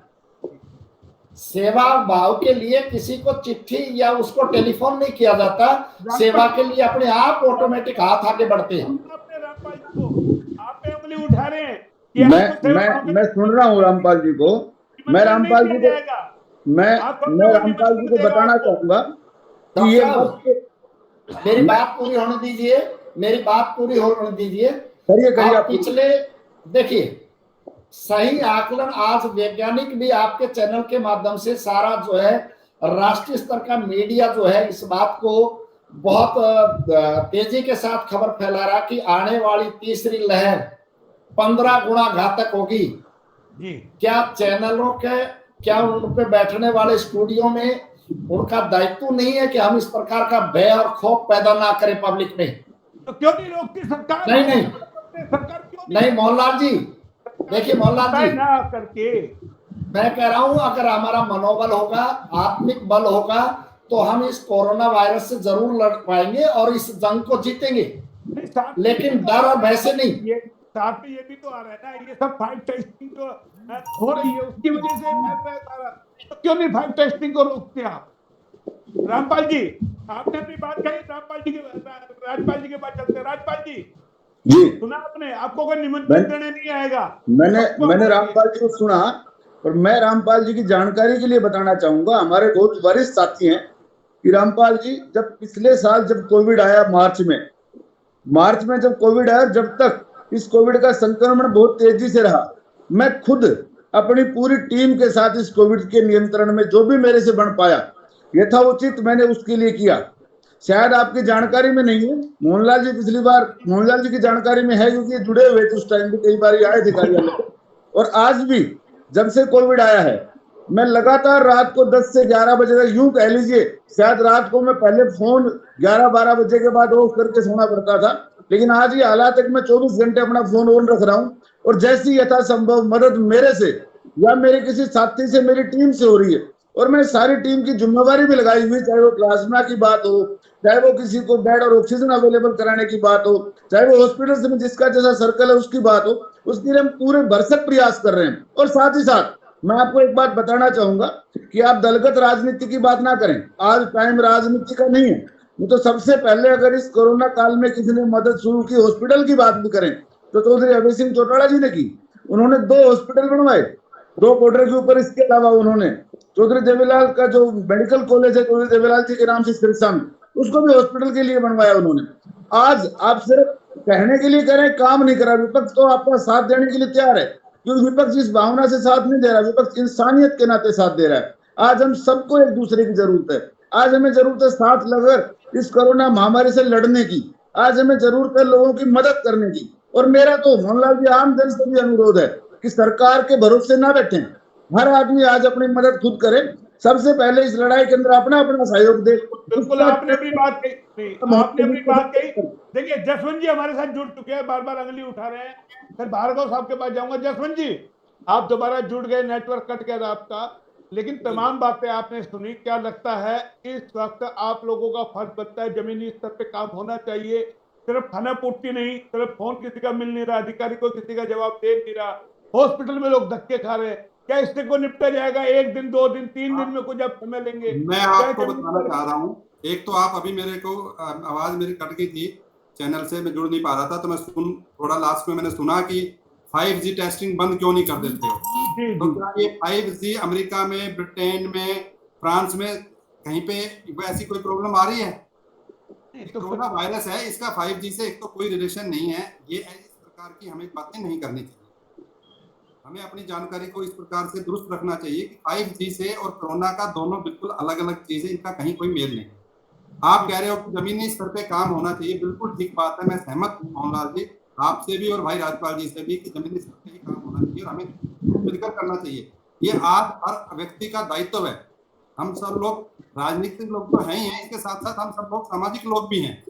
सेवा भाव के लिए किसी को चिट्ठी या उसको टेलीफोन नहीं किया जाता, सेवा के लिए अपने आप ऑटोमेटिक हाथ आगे बढ़ते हैं। आपने उंगली उठा रहे हैं। मैं सुन रहा हूँ रामपाल जी को। मैं रामपाल जी को बताना चाहूंगा कि ये मेरी बात पूरी होने दीजिए, मेरी बात पूरी होने दीजिए। करिए आप पिछले देखिए, सही आकलन आज वैज्ञानिक भी आपके चैनल के माध्यम से सारा जो है राष्ट्रीय स्तर का मीडिया जो है इस बात को बहुत तेजी के साथ खबर फैला रहा कि आने वाली तीसरी लहर 15 गुना घातक होगी। क्या चैनलों के, क्या उन पे बैठने वाले स्टूडियो में उनका दायित्व नहीं है कि हम इस प्रकार का भय और खौफ पैदा ना करें पब्लिक में? तो क्यों नहीं रोकती सरकार? नहीं सरकार क्यों नहीं मोहनलाल जी, देखिए मोहनलाल जी, ना करके मैं कह रहा हूं अगर हमारा मनोबल होगा, आत्मिक बल होगा, तो हम इस कोरोना वायरस से जरूर लड़ पाएंगे और इस जंग को जीतेंगे, लेकिन डर और भय से नहीं। साथ में ये भी तो आ रहा है ना, ये सब 5 टेस्टिंग जो हो रही है उसकी वजह से फैल रहा है सारा। तो क्यों नहीं 5 टेस्टिंग को रोकते आप? रामपाल जी आपने अपनी बात कही, राजपाल जी के पास चलते। राजपाल जी सुना आपने, आपको कोई निमंत्रण देने नहीं आएगा। मैंने रामपाल जी को सुना, और मैं रामपाल जी की जानकारी के लिए बताना चाहूंगा, हमारे बहुत वरिष्ठ साथी हैं कि रामपाल जी जब पिछले साल जब कोविड आया मार्च में जब कोविड आया, जब तक इस कोविड का संक्रमण बहुत तेजी से रहा, मैं खुद अपनी पूरी टीम के साथ इस कोविड के नियंत्रण में जो भी मेरे से बन पाया यथाउचित मैंने उसके लिए किया। शायद आपकी जानकारी में नहीं है, मोहनलाल जी पिछली बार मोहनलाल जी की जानकारी में है क्योंकि जुड़े हुए थे उस टाइम भी, कई बार आए थे कार्यालय। और आज भी जब से कोविड आया है मैं लगातार रात को 10 से 11 बजे तक, यूं कह लीजिए शायद रात को मैं पहले फोन 11-12 बजे के बाद ऑफ करके सोना पड़ता था, लेकिन आज ये हालात है कि मैं 24 घंटे अपना फोन ऑन रख रहा हूं, और जैसी यथासंभव मदद मेरे से या मेरे किसी साथी से, मेरी टीम से हो रही है, और मैंने सारी टीम की जिम्मेवारी भी लगाई हुई, चाहे वो प्लाज्मा की बात हो, चाहे वो किसी को बेड और ऑक्सीजन अवेलेबल कराने की बात हो, चाहे वो हॉस्पिटल में जिसका जैसा सर्कल है उसकी बात हो, उसके लिए हम पूरे भरसक प्रयास कर रहे हैं। और साथ ही साथ मैं आपको एक बात बताना चाहूंगा कि आप दलगत राजनीति की बात ना करें, आज टाइम राजनीति का नहीं है। तो सबसे पहले अगर इस कोरोना काल में किसी ने मदद शुरू की, हॉस्पिटल की बात भी करें, तो चौधरी अभय सिंह चौटाला जी ने की। उन्होंने 2 हॉस्पिटल बनवाए, 2 बॉर्डर के ऊपर। इसके अलावा उन्होंने चौधरी देवीलाल का जो मेडिकल कॉलेज है चौधरी देवीलाल जी के नाम से सिरसा में, उसको भी हॉस्पिटल के लिए बनवाया उन्होंने। आज आप सिर्फ कहने के लिए कह रहे हैं, काम नहीं करा। विपक्ष तो आपका साथ देने के लिए तैयार है, क्योंकि विपक्ष इस भावना से साथ नहीं दे रहा, विपक्ष इंसानियत के नाते साथ दे रहा है। आज हम सबको एक दूसरे की जरूरत है, आज हमें जरूरत है साथ लगकर इस कोरोना महामारी से लड़ने की, आज हमें जरूरत है लोगों की मदद करने की। और मेरा तो मोहनलाल जी आम जन से भी अनुरोध है कि सरकार के भरोसे ना बैठें, हर आदमी आज अपनी मदद खुद करे। सबसे पहले इस लड़ाई के अंदर अपना अपना सहयोग दे। बिल्कुल आपने अपनी बात कही, आपने अपनी बात कही। देखिए जसवंत जी हमारे साथ जुड़ चुके हैं, बार बार अंगली उठा रहे हैं, फिर भार्गव साहब के पास जाऊंगा। जसवंत जी आप दोबारा जुड़ गए, नेटवर्क कट गया था आपका, लेकिन तमाम बातें आपने सुनी। क्या लगता है इस वक्त आप लोगों का फर्ज बनता है, जमीनी स्तर पे काम होना चाहिए, सिर्फ खाना पूर्ति नहीं, सिर्फ फोन किसी का मिल नहीं रहा, अधिकारी को किसी का जवाब दे नहीं रहा, हॉस्पिटल में लोग धक्के खा रहे हैं, क्या इससे को निपटा जाएगा? 1 दिन 2 दिन 3 दिन में कुछ आप समय लेंगे? मैं आपको बताना चाह रहा हूँ, एक तो आप अभी मेरे को आवाज मेरी कट गई थी, चैनल से मैं जुड़ नहीं पा रहा था, तो मैं थोड़ा लास्ट में मैंने सुना कि 5G टेस्टिंग बंद क्यों नहीं कर देते हो। तो क्या ये 5G अमेरिका में, ब्रिटेन में, फ्रांस में कहीं पे ऐसी कोई प्रॉब्लम आ रही है? तो कोरोना वायरस है, इसका 5G से एक तो कोई रिलेशन नहीं है। ये इस प्रकार की हमें बातें नहीं करनी चाहिए। हमें अपनी जानकारी को इस प्रकार से दुरुस्त रखना चाहिए कि 5G से और कोरोना का दोनों बिल्कुल अलग अलग चीजें, इनका कहीं कोई मेल नहीं। आप कह रहे हो कि जमीनी स्तर पे काम होना चाहिए, बिल्कुल ठीक बात है, मैं सहमत हूँ मोहनलाल जी आपसे भी और भाई राजपाल जी से भी कि जमीनी स्तर पे ही काम होना चाहिए और हमें मिलकर करना चाहिए। ये आज हर व्यक्ति का दायित्व है। हम सब लोग राजनीतिक लोग तो हैं ही हैं, इसके साथ साथ हम सब लोग सामाजिक लोग भी हैं,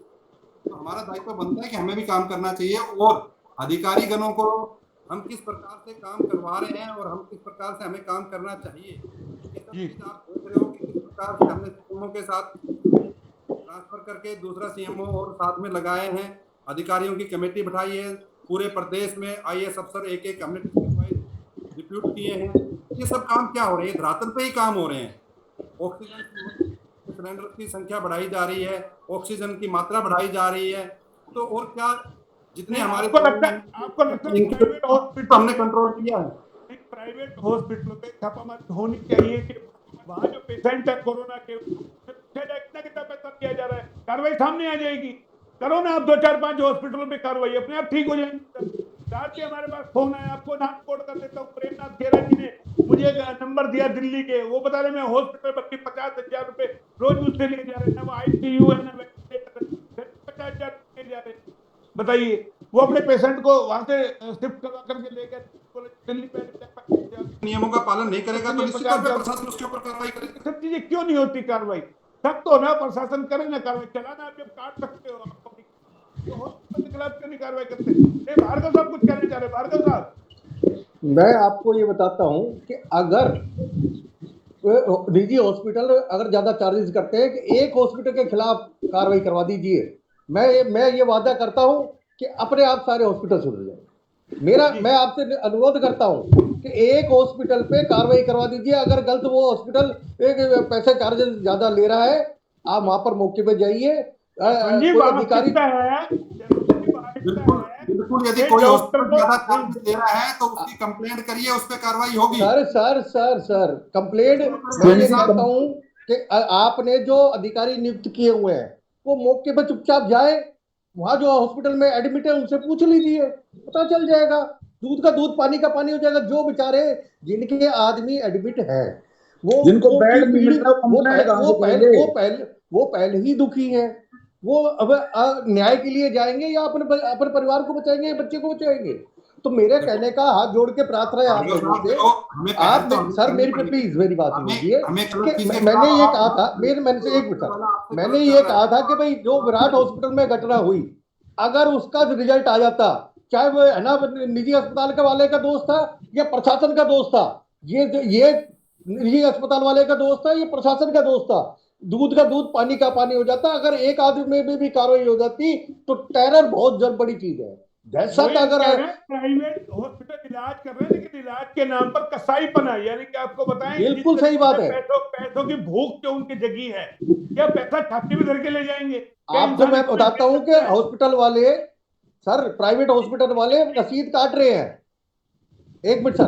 तो हमारा दायित्व बनता है कि हमें भी काम करना चाहिए। और अधिकारी गणों को हम किस प्रकार से काम करवा रहे हैं और हम किस प्रकार से हमें काम करना चाहिए, ये सब चीज आप देख रहे हो कि किस प्रकार से हमने सीएमओ के साथ ट्रांसफर करके दूसरा सीएमओ और साथ में लगाए हैं, अधिकारियों की कमेटी बिठाई है, पूरे प्रदेश में आईएएस अफसर एक एक हमने डिप्यूट किए हैं। ये सब काम क्या हो रहे हैं? धरातल पे ही काम हो रहे हैं। ऑक्सीजन सिलेंडर की संख्या बढ़ाई जा रही है, ऑक्सीजन की मात्रा बढ़ाई जा रही है, तो और क्या जितने हमारे आपको लगता है प्राइवेट हॉस्पिटल हमने कंट्रोल किया है। प्राइवेट हॉस्पिटलों पे छापामारी होनी चाहिए कि वहाँ जो पेशेंट है कोरोना के कितना पैसा दिया जा रहा है, कार्रवाई सामने आ जाएगी। करो ना आप 2-4-5 हॉस्पिटलों पे कार्रवाई, अपने आप ठीक हो जाएंगे। रात के हमारे पास फोन है, आपको नाम कोड कर देता हूँ। प्रेमनाथ खेरा जी ने मुझे नंबर दिया दिल्ली के, वो बता रहे मैं हॉस्पिटल बल्कि 50,000 रुपए रोज उससे लिए जा रहे हैं, ना वो ICU है ना वेंटिलेटर, 50,000 लिए जा रहे हैं। बताइए, वो अपने पेशेंट को वहां से शिफ्ट करवा करके लेकर दिल्ली पे नियमों का पालन नहीं करेगा तो निश्चित तौर पे प्रशासन उसके ऊपर कार्रवाई करेगा। सब चीजें क्यों नहीं होती कार्रवाई? सब तो ना प्रशासन करे ना कार्रवाई, चलाना आप जब काट सकते हो आपको तो हॉस्पिटल के खिलाफ क्यों नहीं कार्रवाई करते? भार्गव साहब कुछ कहना चाह रहे? भार्गव साहब, मैं आपको ये बताता हूं कि अगर निजी हॉस्पिटल अगर ज्यादा चार्जेस करते हैं कि एक हॉस्पिटल के खिलाफ कार्रवाई करवा दीजिए, मैं ये वादा करता हूं कि अपने आप सारे हॉस्पिटल सुधर जाए। मैं आपसे अनुरोध करता हूं कि एक हॉस्पिटल पे कार्रवाई करवा दीजिए। अगर गलत वो हॉस्पिटल एक पैसे चार्जेस ज्यादा ले रहा है, आप वहां पर मौके पे जाइए। कोई अधिकारी बिल्कुल यदि कोई हॉस्पिटल ज्यादा चार्जेस दे रहा है तो उसकी कंप्लेंट करिए, उस पर कार्रवाई होगी। सर कंप्लेंट मैं ये चाहता हूं कि आपने जो अधिकारी नियुक्त किए हुए हैं वो मौके पर चुपचाप जाए, वहां जो हॉस्पिटल में एडमिट है उनसे पूछ लीजिए, पता चल जाएगा। दूध का दूध पानी का पानी हो जाएगा। जो बेचारे जिनके आदमी एडमिट है वो जिनको बेड नहीं मिल रहा वो पहले ही दुखी है। वो अब न्याय के लिए जाएंगे या अपने परिवार को बचाएंगे या बच्चे को बचाएंगे? तो मेरे कहने का हाथ जोड़ के प्रार्थना है आप लोगों से, आप सर मेरी प्लीज मेरी बात सुनिए। मैंने ये कहा था, मैंने से एक मिनट, मैंने ये कहा था कि भाई जो विराट हॉस्पिटल में घटना हुई, अगर उसका रिजल्ट आ जाता, चाहे वो है ना निजी अस्पताल के वाले का दोस्त था या प्रशासन का दोस्त था, ये निजी अस्पताल वाले का दोस्त था, ये प्रशासन का दोस्त था, दूध का दूध पानी का पानी हो जाता। अगर एक आदमी में भी कार्रवाई हो जाती तो टेरर बहुत बड़ी चीज है। दहशत अगर प्राइवेट हॉस्पिटल इलाज कर रहे हैं लेकिन इलाज के नाम पर कसाईपना, यानी कि आपको बताएं बिल्कुल सही बात है, पैसों की भूख जो उनकी जगी है, क्या पैसा छाती में धर के ले जाएंगे? आपको मैं बताता हूं कि हॉस्पिटल वाले सर, प्राइवेट हॉस्पिटल वाले रसीद काट रहे हैं। एक मिनट सर,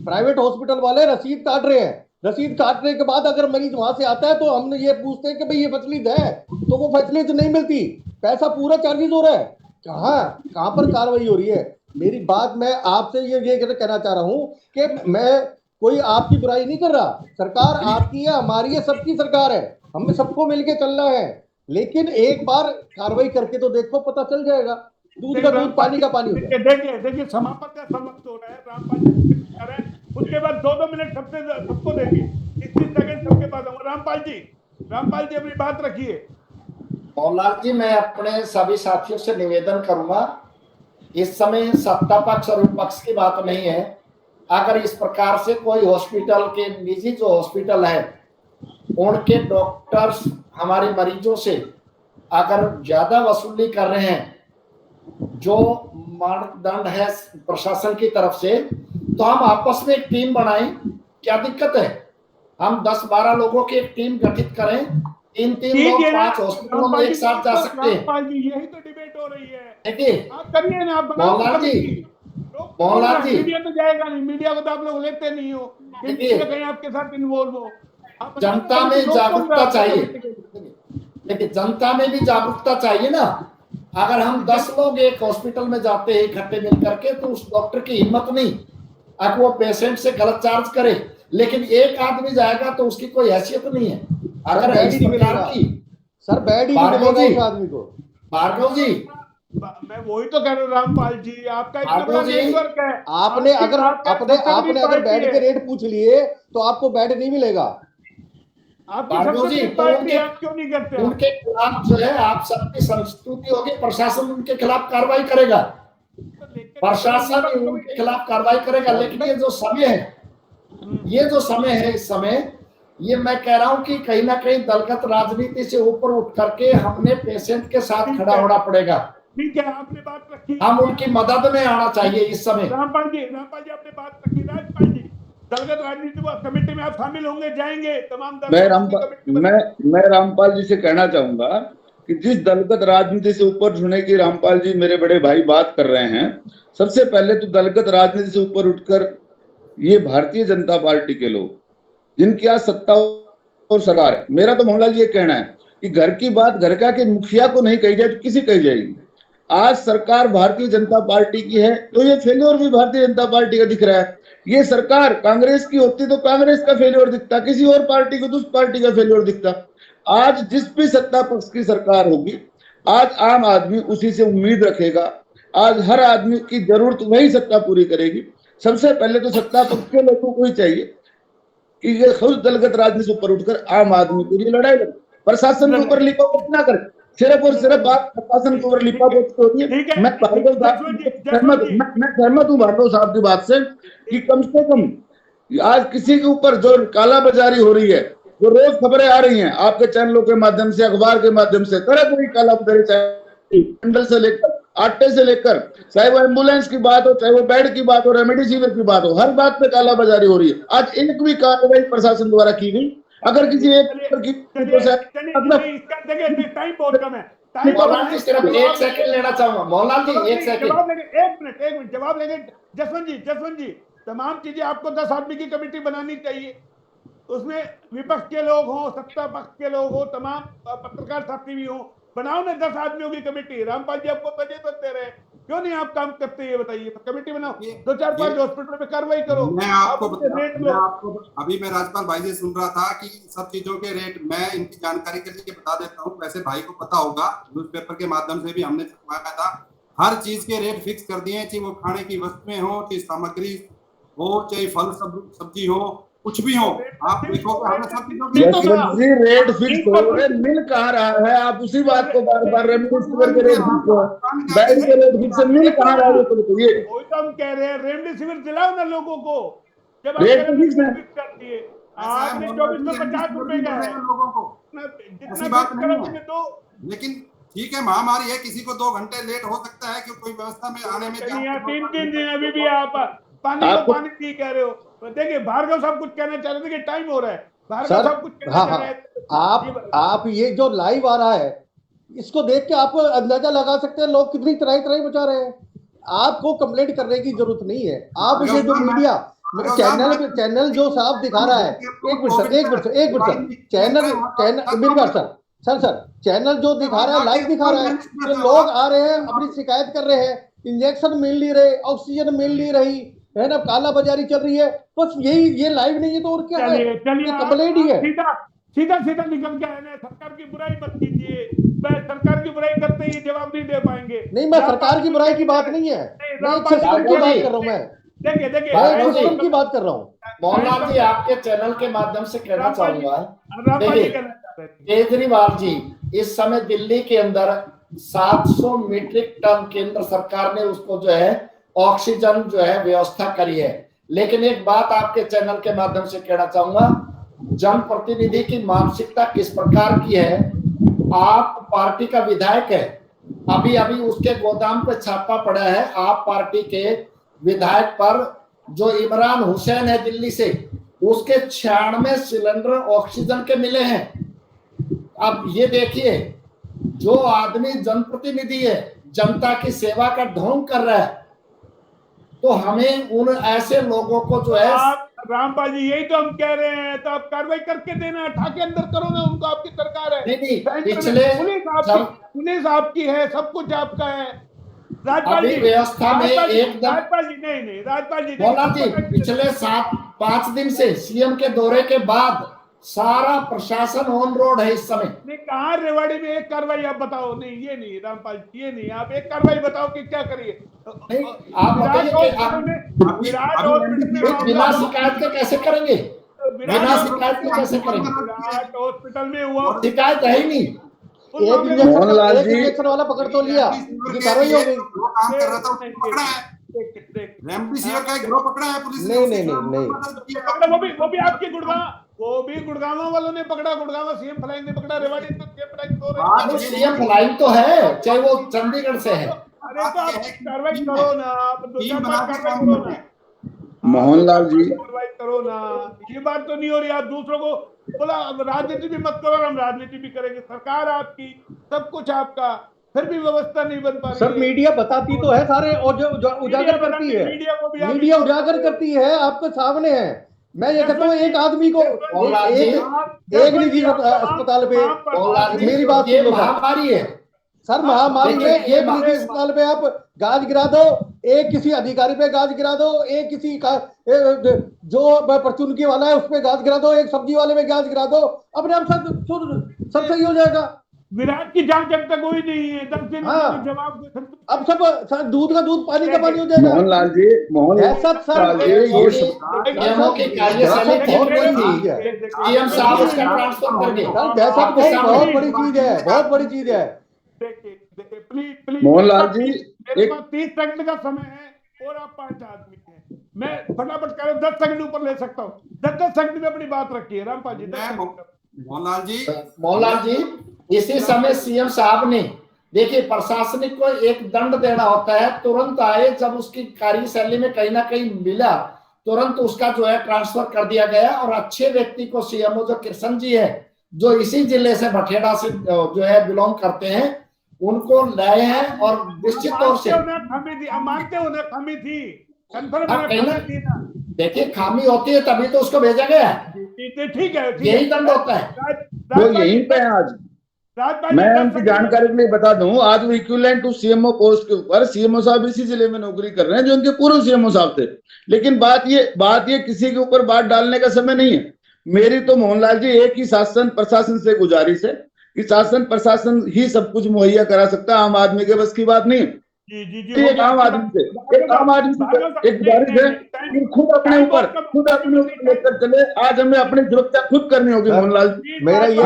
प्राइवेट हॉस्पिटल वाले रसीद काट रहे हैं। रसीद काटने के बाद अगर मरीज वहां से आता है तो हम ये पूछते हैं कि भाई ये फैसिलिटी है, तो वो फैसिलिटी नहीं मिलती, पैसा पूरा चार्जेस हो रहा है। कहां पर कार्रवाई हो रही है? मेरी बात मैं आपसे ये कहना चाह रहा हूं कि मैं कोई आपकी बुराई नहीं कर रहा। सरकार आपकी है, हमारी है, सबकी सरकार है, हमें सबको मिलके चलना है। लेकिन एक बार कार्रवाई करके तो देखो, पता चल जाएगा। दूध का दूध पानी का पानी हो जाएगा। देखिए समापन का समाप्त हो रहा है, रामपाल जी उसके बाद 2-2 मिनट सबको देंगे, 30 सेकंड सबके पास आऊंगा। रामपाल जी अपनी बात रखिए। मोहनलाल जी, मैं अपने सभी साथियों से निवेदन करूंगा, इस समय सत्ता पक्ष और विपक्ष की बात नहीं है। अगर इस प्रकार से कोई हॉस्पिटल के निजी जो हॉस्पिटल है उनके डॉक्टर्स हमारे मरीजों से अगर ज्यादा वसूली कर रहे हैं, जो मानदंड है प्रशासन की तरफ से, तो हम आपस में एक टीम बनाएं। क्या दिक्कत है? हम 10-12 लोगों की एक टीम गठित करें, 3-3 लोग 5 हॉस्पिटलों में एक साथ जा सकते हैं। यही तो डिबेट हो रही है। देखिए आप करिए ना, आप मोहनलाल जी, मीडिया तो जाएगा नहीं, मीडिया को तो आप लोग लेते नहीं हो, कहीं आपके साथ इन्वॉल्व हो। जनता में जागरूकता चाहिए, लेकिन जनता में भी जागरूकता चाहिए ना। अगर हम 10 लोग एक हॉस्पिटल में जाते हैं इकट्ठे मिल करके, तो उस डॉक्टर की हिम्मत नहीं अगर वो पेशेंट से गलत चार्ज करे, लेकिन एक आदमी जाएगा तो उसकी कोई हैसियत नहीं है। अगर इस प्रकार की सर बेड ही नहीं मिलेगा उस आदमी को। भार्गव जी, मैं वही तो कह रहा हूँ रामपाल जी, आपका इतना बड़ा नेटवर्क है। आपने अगर बेड के रेट पूछ लिए तो आपको बेड नहीं मिलेगा। आपकी सबसे बड़ी पार्टी, आप क्यों नहीं करते? उनके खिलाफ जो है आप सबकी संस्तुति होगी, प्रशासन उनके खिलाफ कार्रवाई करेगा, प्रशासन उनके खिलाफ कार्रवाई करेगा। लेकिन ये जो समय है, इस समय ये मैं कह रहा हूं कि कहीं ना कहीं दलगत राजनीति से ऊपर उठ करके हमने पेशेंट के साथ खड़ा होना पड़ेगा। ठीक है, आपने बात रखी, हम उनकी मदद में आना चाहिए इस समय। रामपाल जी आपने बात रखी। राजपाल जी, दलगत राजनीति कमेटी में आप शामिल होंगे, जाएंगे तमाम? मैं रामपाल जी से कहना चाहूंगा कि जिस दलगत राजनीति से ऊपर होने की रामपाल जी मेरे बड़े भाई बात कर रहे हैं, सबसे पहले तो दलगत राजनीति से ऊपर उठकर ये भारतीय जनता पार्टी के लोग जिनकी आज सत्ता और सरकार है, मेरा तो मोहनलाल जी ये कहना है कि घर की बात घर का के मुखिया को नहीं कही जाए तो किसी कही जाएगी। आज सरकार भारतीय जनता पार्टी की है तो ये फेल्योर भी भारतीय जनता पार्टी का दिख रहा है। ये सरकार कांग्रेस की होती तो कांग्रेस का फेल्योर दिखता, किसी और पार्टी को दूसरी पार्टी का फेल्योर दिखता। आज जिस भी सत्ता पक्ष की सरकार होगी, आज आम आदमी उसी से उम्मीद रखेगा। आज हर आदमी की जरूरत वही सत्ता पूरी करेगी। सबसे पहले तो सत्ता पक्ष के लोगों को ही चाहिए कि ये खुद दलगत राजनीति से ऊपर उठकर आम आदमी के लिए लड़ाई लड़े, प्रशासन के ऊपर लिपापोत ना करे। सिर्फ और सिर्फ बात प्रशासन के ऊपर लिपापोत की होती है। मैं सहमत हूँ भार्गव साहब की बात से कि कम से कम आज किसी के ऊपर जो काला बाजारी हो रही है, जो रोज खबरें आ रही हैं आपके चैनलों के माध्यम से, अखबार के माध्यम से, तरह तरह की काला बाजारी, चाहे कैंडल से लेकर आटे से लेकर, चाहे वो एम्बुलेंस की बात हो, चाहे वो बेड की बात हो, रेमडेसिविर की बात हो, हर बात पे काला बाजारी हो रही है। आज एक भी कार्रवाई प्रशासन द्वारा की गई, अगर किसी एक की मतलब टाइम बहुत कम है। मोहनलाल जी सिर्फ एक सेकंड लेना चाहूंगा। मोहनलाल जी एक सेकंड, एक मिनट जवाब लेंगे। जसवंत जी, तमाम चीजें आपको 10 आदमी की कमेटी बनानी चाहिए। उसमें विपक्ष के लोग हों, सत्ता पक्ष के लोग हों, तमाम पत्रकार साथी भी हों, बनाओ ना 10 आदमियों की कमेटी। रामपाल जी आपको बजे दे रहे हैं, क्यों नहीं आप काम करते हैं? बताइए, कमेटी बनाओ, 2-4-5 हॉस्पिटल में कार्रवाई करो। मैं आपको अभी मैं राजपाल भाई से सुन रहा था कि सब चीजों के रेट, मैं इनकी जानकारी के लिए बता देता हूँ। वैसे भाई को पता होगा, न्यूज़पेपर के माध्यम से भी हमने छपवाया था। हर चीज के रेट फिक्स कर दिए, चाहे वो खाने की वस्तुएं हो, चाहे सामग्री हो, चाहे फल सब्जी हो, कुछ भी हो। आप देखोगे हमने सब चीजों के रेट फिक्स हो रहे, मिल कहाँ रहा है? आप उसी बात को बार बार रेमडेसिविर के रेट फिक्स हो, बेड के रेट फिक्स है, मिल कहाँ रहा है? ये वही तो हम कह रहे हैं, रेमडेसिविर दिलाओ ना लोगों को। जब रेट फिक्स कर दिए आपने 2450 रुपए का है लोगों को, ऐसी बात नहीं है। लेकिन ठीक है, महामारी है, किसी को 2 घंटे लेट हो सकता है कि कोई व्यवस्था में आने में। 3 दिन अभी भी आप पानी नहीं कह रहे हो। देखिए भार्गव साहब कुछ कहना चाह रहे थे कि टाइम हो रहा है। भार्गव साहब कुछ कहना चाह रहे हैं। आप ये जो लाइव आ रहा है, इसको देख के आप अंदाजा लगा सकते हैं लोग कितनी तराई मचा रहे हैं। आपको कंप्लेंट करने की जरूरत नहीं है। आप इसे जो मीडिया चैनल जो साफ दिखा रहा है, एक मिनट चैनल मेरी बात सर चैनल जो दिखा रहा है, लाइव दिखा रहा है कि लोग आ रहे हैं, अपनी शिकायत कर रहे हैं, इंजेक्शन मिल नहीं रहे, ऑक्सीजन मिल नहीं रही है ना, काला बाजारी चल रही है। बस यही, ये लाइव नहीं है तो और क्या है? ये कंप्लेंट ही है। सीधा निकल के आए ना, सरकार की बुराई मत कीजिए। सरकार की बुराई करते ही जवाब नहीं दे पाएंगे। नहीं, मैं सरकार की बुराई की बात नहीं है, मैं एक सिस्टम की बात कर रहा हूँ। मैं सिस्टम की बात कर रहा हूँ। मोहनलाल जी, आपके चैनल के माध्यम से कहना चाहूंगा, केजरीवाल जी इस समय दिल्ली के अंदर 700 मीट्रिक टन केंद्र सरकार ने उसको जो है ऑक्सीजन जो है व्यवस्था करी है। लेकिन एक बात आपके चैनल के माध्यम से कहना चाहूंगा, जनप्रतिनिधि की मानसिकता किस प्रकार की है। आप पार्टी का विधायक है, अभी उसके गोदाम पे छापा पड़ा है। आप पार्टी के विधायक पर जो इमरान हुसैन है दिल्ली से, उसके 96 सिलेंडर ऑक्सीजन के मिले हैं। अब ये देखिए, जो आदमी जनप्रतिनिधि है, जनता की सेवा का ढोंग कर रहा है, तो हमें उन ऐसे लोगों को जो है रामपाल जी यही तो हम कह रहे हैं, तो आप कार्रवाई करके देना, ठाके अंदर करो ना उनको, आपकी सरकार है। नहीं सेंटर में पिछले पुलिस आपकी है, सब कुछ आपका है। राजपाल अभी जी, व्यवस्था में एकदम राजपाल जी नहीं राजपाल जी मौलाना जी पिछले 5 दिन से सीएम के दौरे के बाद सारा प्रशासन ऑन रोड है इस समय। नहीं, कहाँ रेवाड़ी में एक कार्रवाई आप बताओ। नहीं ये नहीं रामपाल जी, ये नहीं, आप एक कार्रवाई बताओ कि क्या करिए। नहीं आप बताइए कि आप विराट हॉस्पिटल में बिना शिकायत के कैसे करेंगे, बिना शिकायत के कैसे करेंगे? विराट हॉस्पिटल में हुआ, शिकायत है ही नहीं। मोहनलाल जी, एक इंजेक्शन वाला पकड़ तो लिया, उसकी कार्रवाई हो गई। जो काम कर रहा था उसको पकड़ा है, रेमडेसिविर का एक गिरोह पकड़ा है पुलिस ने। नहीं। वो भी आपकी गुड़गांव वालों ने पकड़ा, गुड़गांव सीएम फ्लाइंग ने पकड़ा, रेवाड़ी तो सीएम फ्लाइंग तो आज सीएम फ्लाइंग तो है, चाहे वो चंडीगढ़ से है। अरे तो आप कार्रवाई करो ना, आप 2-4 बार कार्रवाई करो ना, मोहनलाल जी, कार्रवाई करो ना। ये बात तो नहीं हो रही, आप दूसरों को बोला राजनीति भी मत करो, हम राजनीति भी करेंगे, सरकार आपकी, सब कुछ आपका, फिर भी व्यवस्था नहीं बन पा रही सर है। मीडिया बताती तो है सारे, और जो उजागर करती है, मीडिया उजागर करती है, आपके सामने है। मैं ये कहता हूँ एक आदमी को एक निजी अस्पताल पे, मेरी बात ये सुनो सर। महामारी है सर महामारी में एक निजी अस्पताल पे आप गाज गिरा दो, एक किसी अधिकारी पे गाज गिरा दो, एक किसी का जो परचुनकी वाला है उस पे गाज गिरा दो, एक सब्जी वाले पे गाज गिरा दो, अपने आप सब सही हो जाएगा। विराट की जांच अब तक हुई नहीं है, 10 दिन हाँ। जवाब अब सब दूध का दूध पानी का पानी हो जाएगा। मोहनलाल जी, मोहनलाल सर जी, ये नियमों की कार्यशैली बहुत बड़ी चीज है। सीएम साहब उसका ट्रांसफर कर दिया। बहुत बड़ी चीज है, बहुत बड़ी चीज है। देखिए प्लीज मोहनलाल जी, मेरे पास 30 सेकंड का समय है और आप 5 आदमी हैं, मैं फटाफट कर 10 सेकंड ऊपर ले सकता हूँ, 10 सेकंड में अपनी बात रखिए रामपाल जी। मोहनलाल जी इसी समय सीएम साहब ने देखिए प्रशासनिक को एक दंड देना होता है, तुरंत आए, जब उसकी कार्यशैली में कहीं ना कहीं मिला तुरंत उसका जो है ट्रांसफर कर दिया गया, और अच्छे व्यक्ति को सीएमओ जो कृष्ण जी है, जो इसी जिले से बठेड़ा से जो है बिलोंग करते हैं, उनको लाए हैं, और निश्चित तौर से मानते हो ना खामी थी, कंफर्म थी ना। देखिए खामी होती है तभी तो उसको भेजा गया है, ठीक है, यही दंड होता है। वो यहीं पे है आज। मैं उनकी जानकारी के लिए बता दूं, आज वो इक्विवेलेंट टू सीएमओ पोस्ट के ऊपर सीएमओ साहब इसी जिले में नौकरी कर रहे हैं जो उनके पूर्व सीएमओ साहब थे। लेकिन बात ये किसी के ऊपर बात डालने का समय नहीं है। मेरी तो मोहनलाल जी एक ही शासन प्रशासन से गुजारिश है कि शासन प्रशासन ही सब कुछ मुहैया करा सकता है, आम आदमी के बस की बात नहीं है। एक आम आदमी से एक गुजारिश है कि खुद अपने ऊपर लेकर चले। आज हमें अपनी सुरक्षा खुद करनी होगी मोहनलाल जी। मेरा ये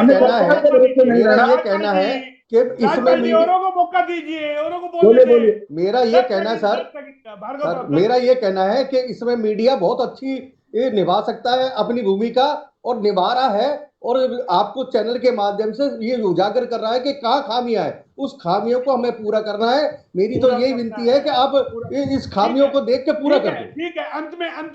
कहना है कि इसमें औरों को मौका दीजिए, औरों को बोलिए। मेरा ये कहना है सर, मेरा ये कहना है कि इसमें मीडिया बहुत अच्छी निभा सकता है अपनी भूमिका, और निभा रहा है, और आपको चैनल के माध्यम से ये उजागर कर रहा है कि कहाँ खामियां है, उस खामियों को हमें पूरा करना है। मेरी तो यही विनती है कि आप इस खामियों को देख के पूरा कर दें। ठीक है, अंत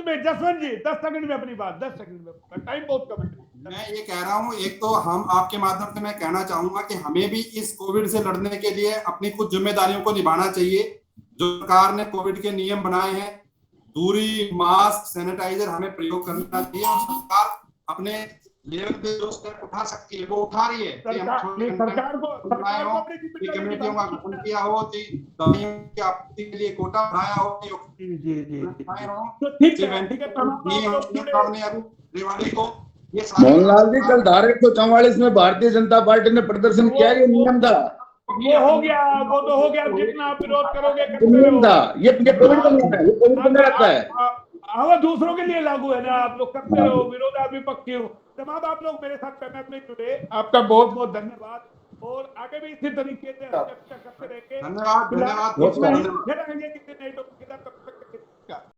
में जसवंत जी 10 सेकंड में अपनी बात, 10 सेकंड में, टाइम बहुत कम है। मैं ये कह रहा हूँ, एक तो हम आपके माध्यम से मैं कहना चाहूंगा कि हमें भी इस कोविड से लड़ने के लिए अपनी कुछ जिम्मेदारियों को निभाना चाहिए। जो सरकार ने कोविड के नियम बनाए हैं, दूरी, मास्क, सैनिटाइजर हमें प्रयोग करना चाहिए, और सरकार अपने लेवल पे जो स्टेप उठा सकती है वो उठा रही है। सरकार को कमेटियों का गठन किया हो, दवाइयों की आपूर्ति के लिए कोटा बढ़ाया हो, रेवाड़ी को। मोहनलाल जी, कल धारा 144 में भारतीय जनता पार्टी ने प्रदर्शन किया, ये नियम था, वो हो गया, वो तो हो गया, जितना आप विरोध करोगे नियम था, ये कोविड का नियम है, ये कोविड का नहीं रखा है। वो दूसरों के लिए लागू है ना, आप लोग करते रहो, विरोधाभिपक्षी हो। तमाम आप लोग मेरे साथ पैनल में जुड़े, आपका बहुत बहुत धन्यवाद, और आगे भी इसी तरीके से चर्चा करते रहेंगे। धन्यवाद। फिर आएंगे किसी नए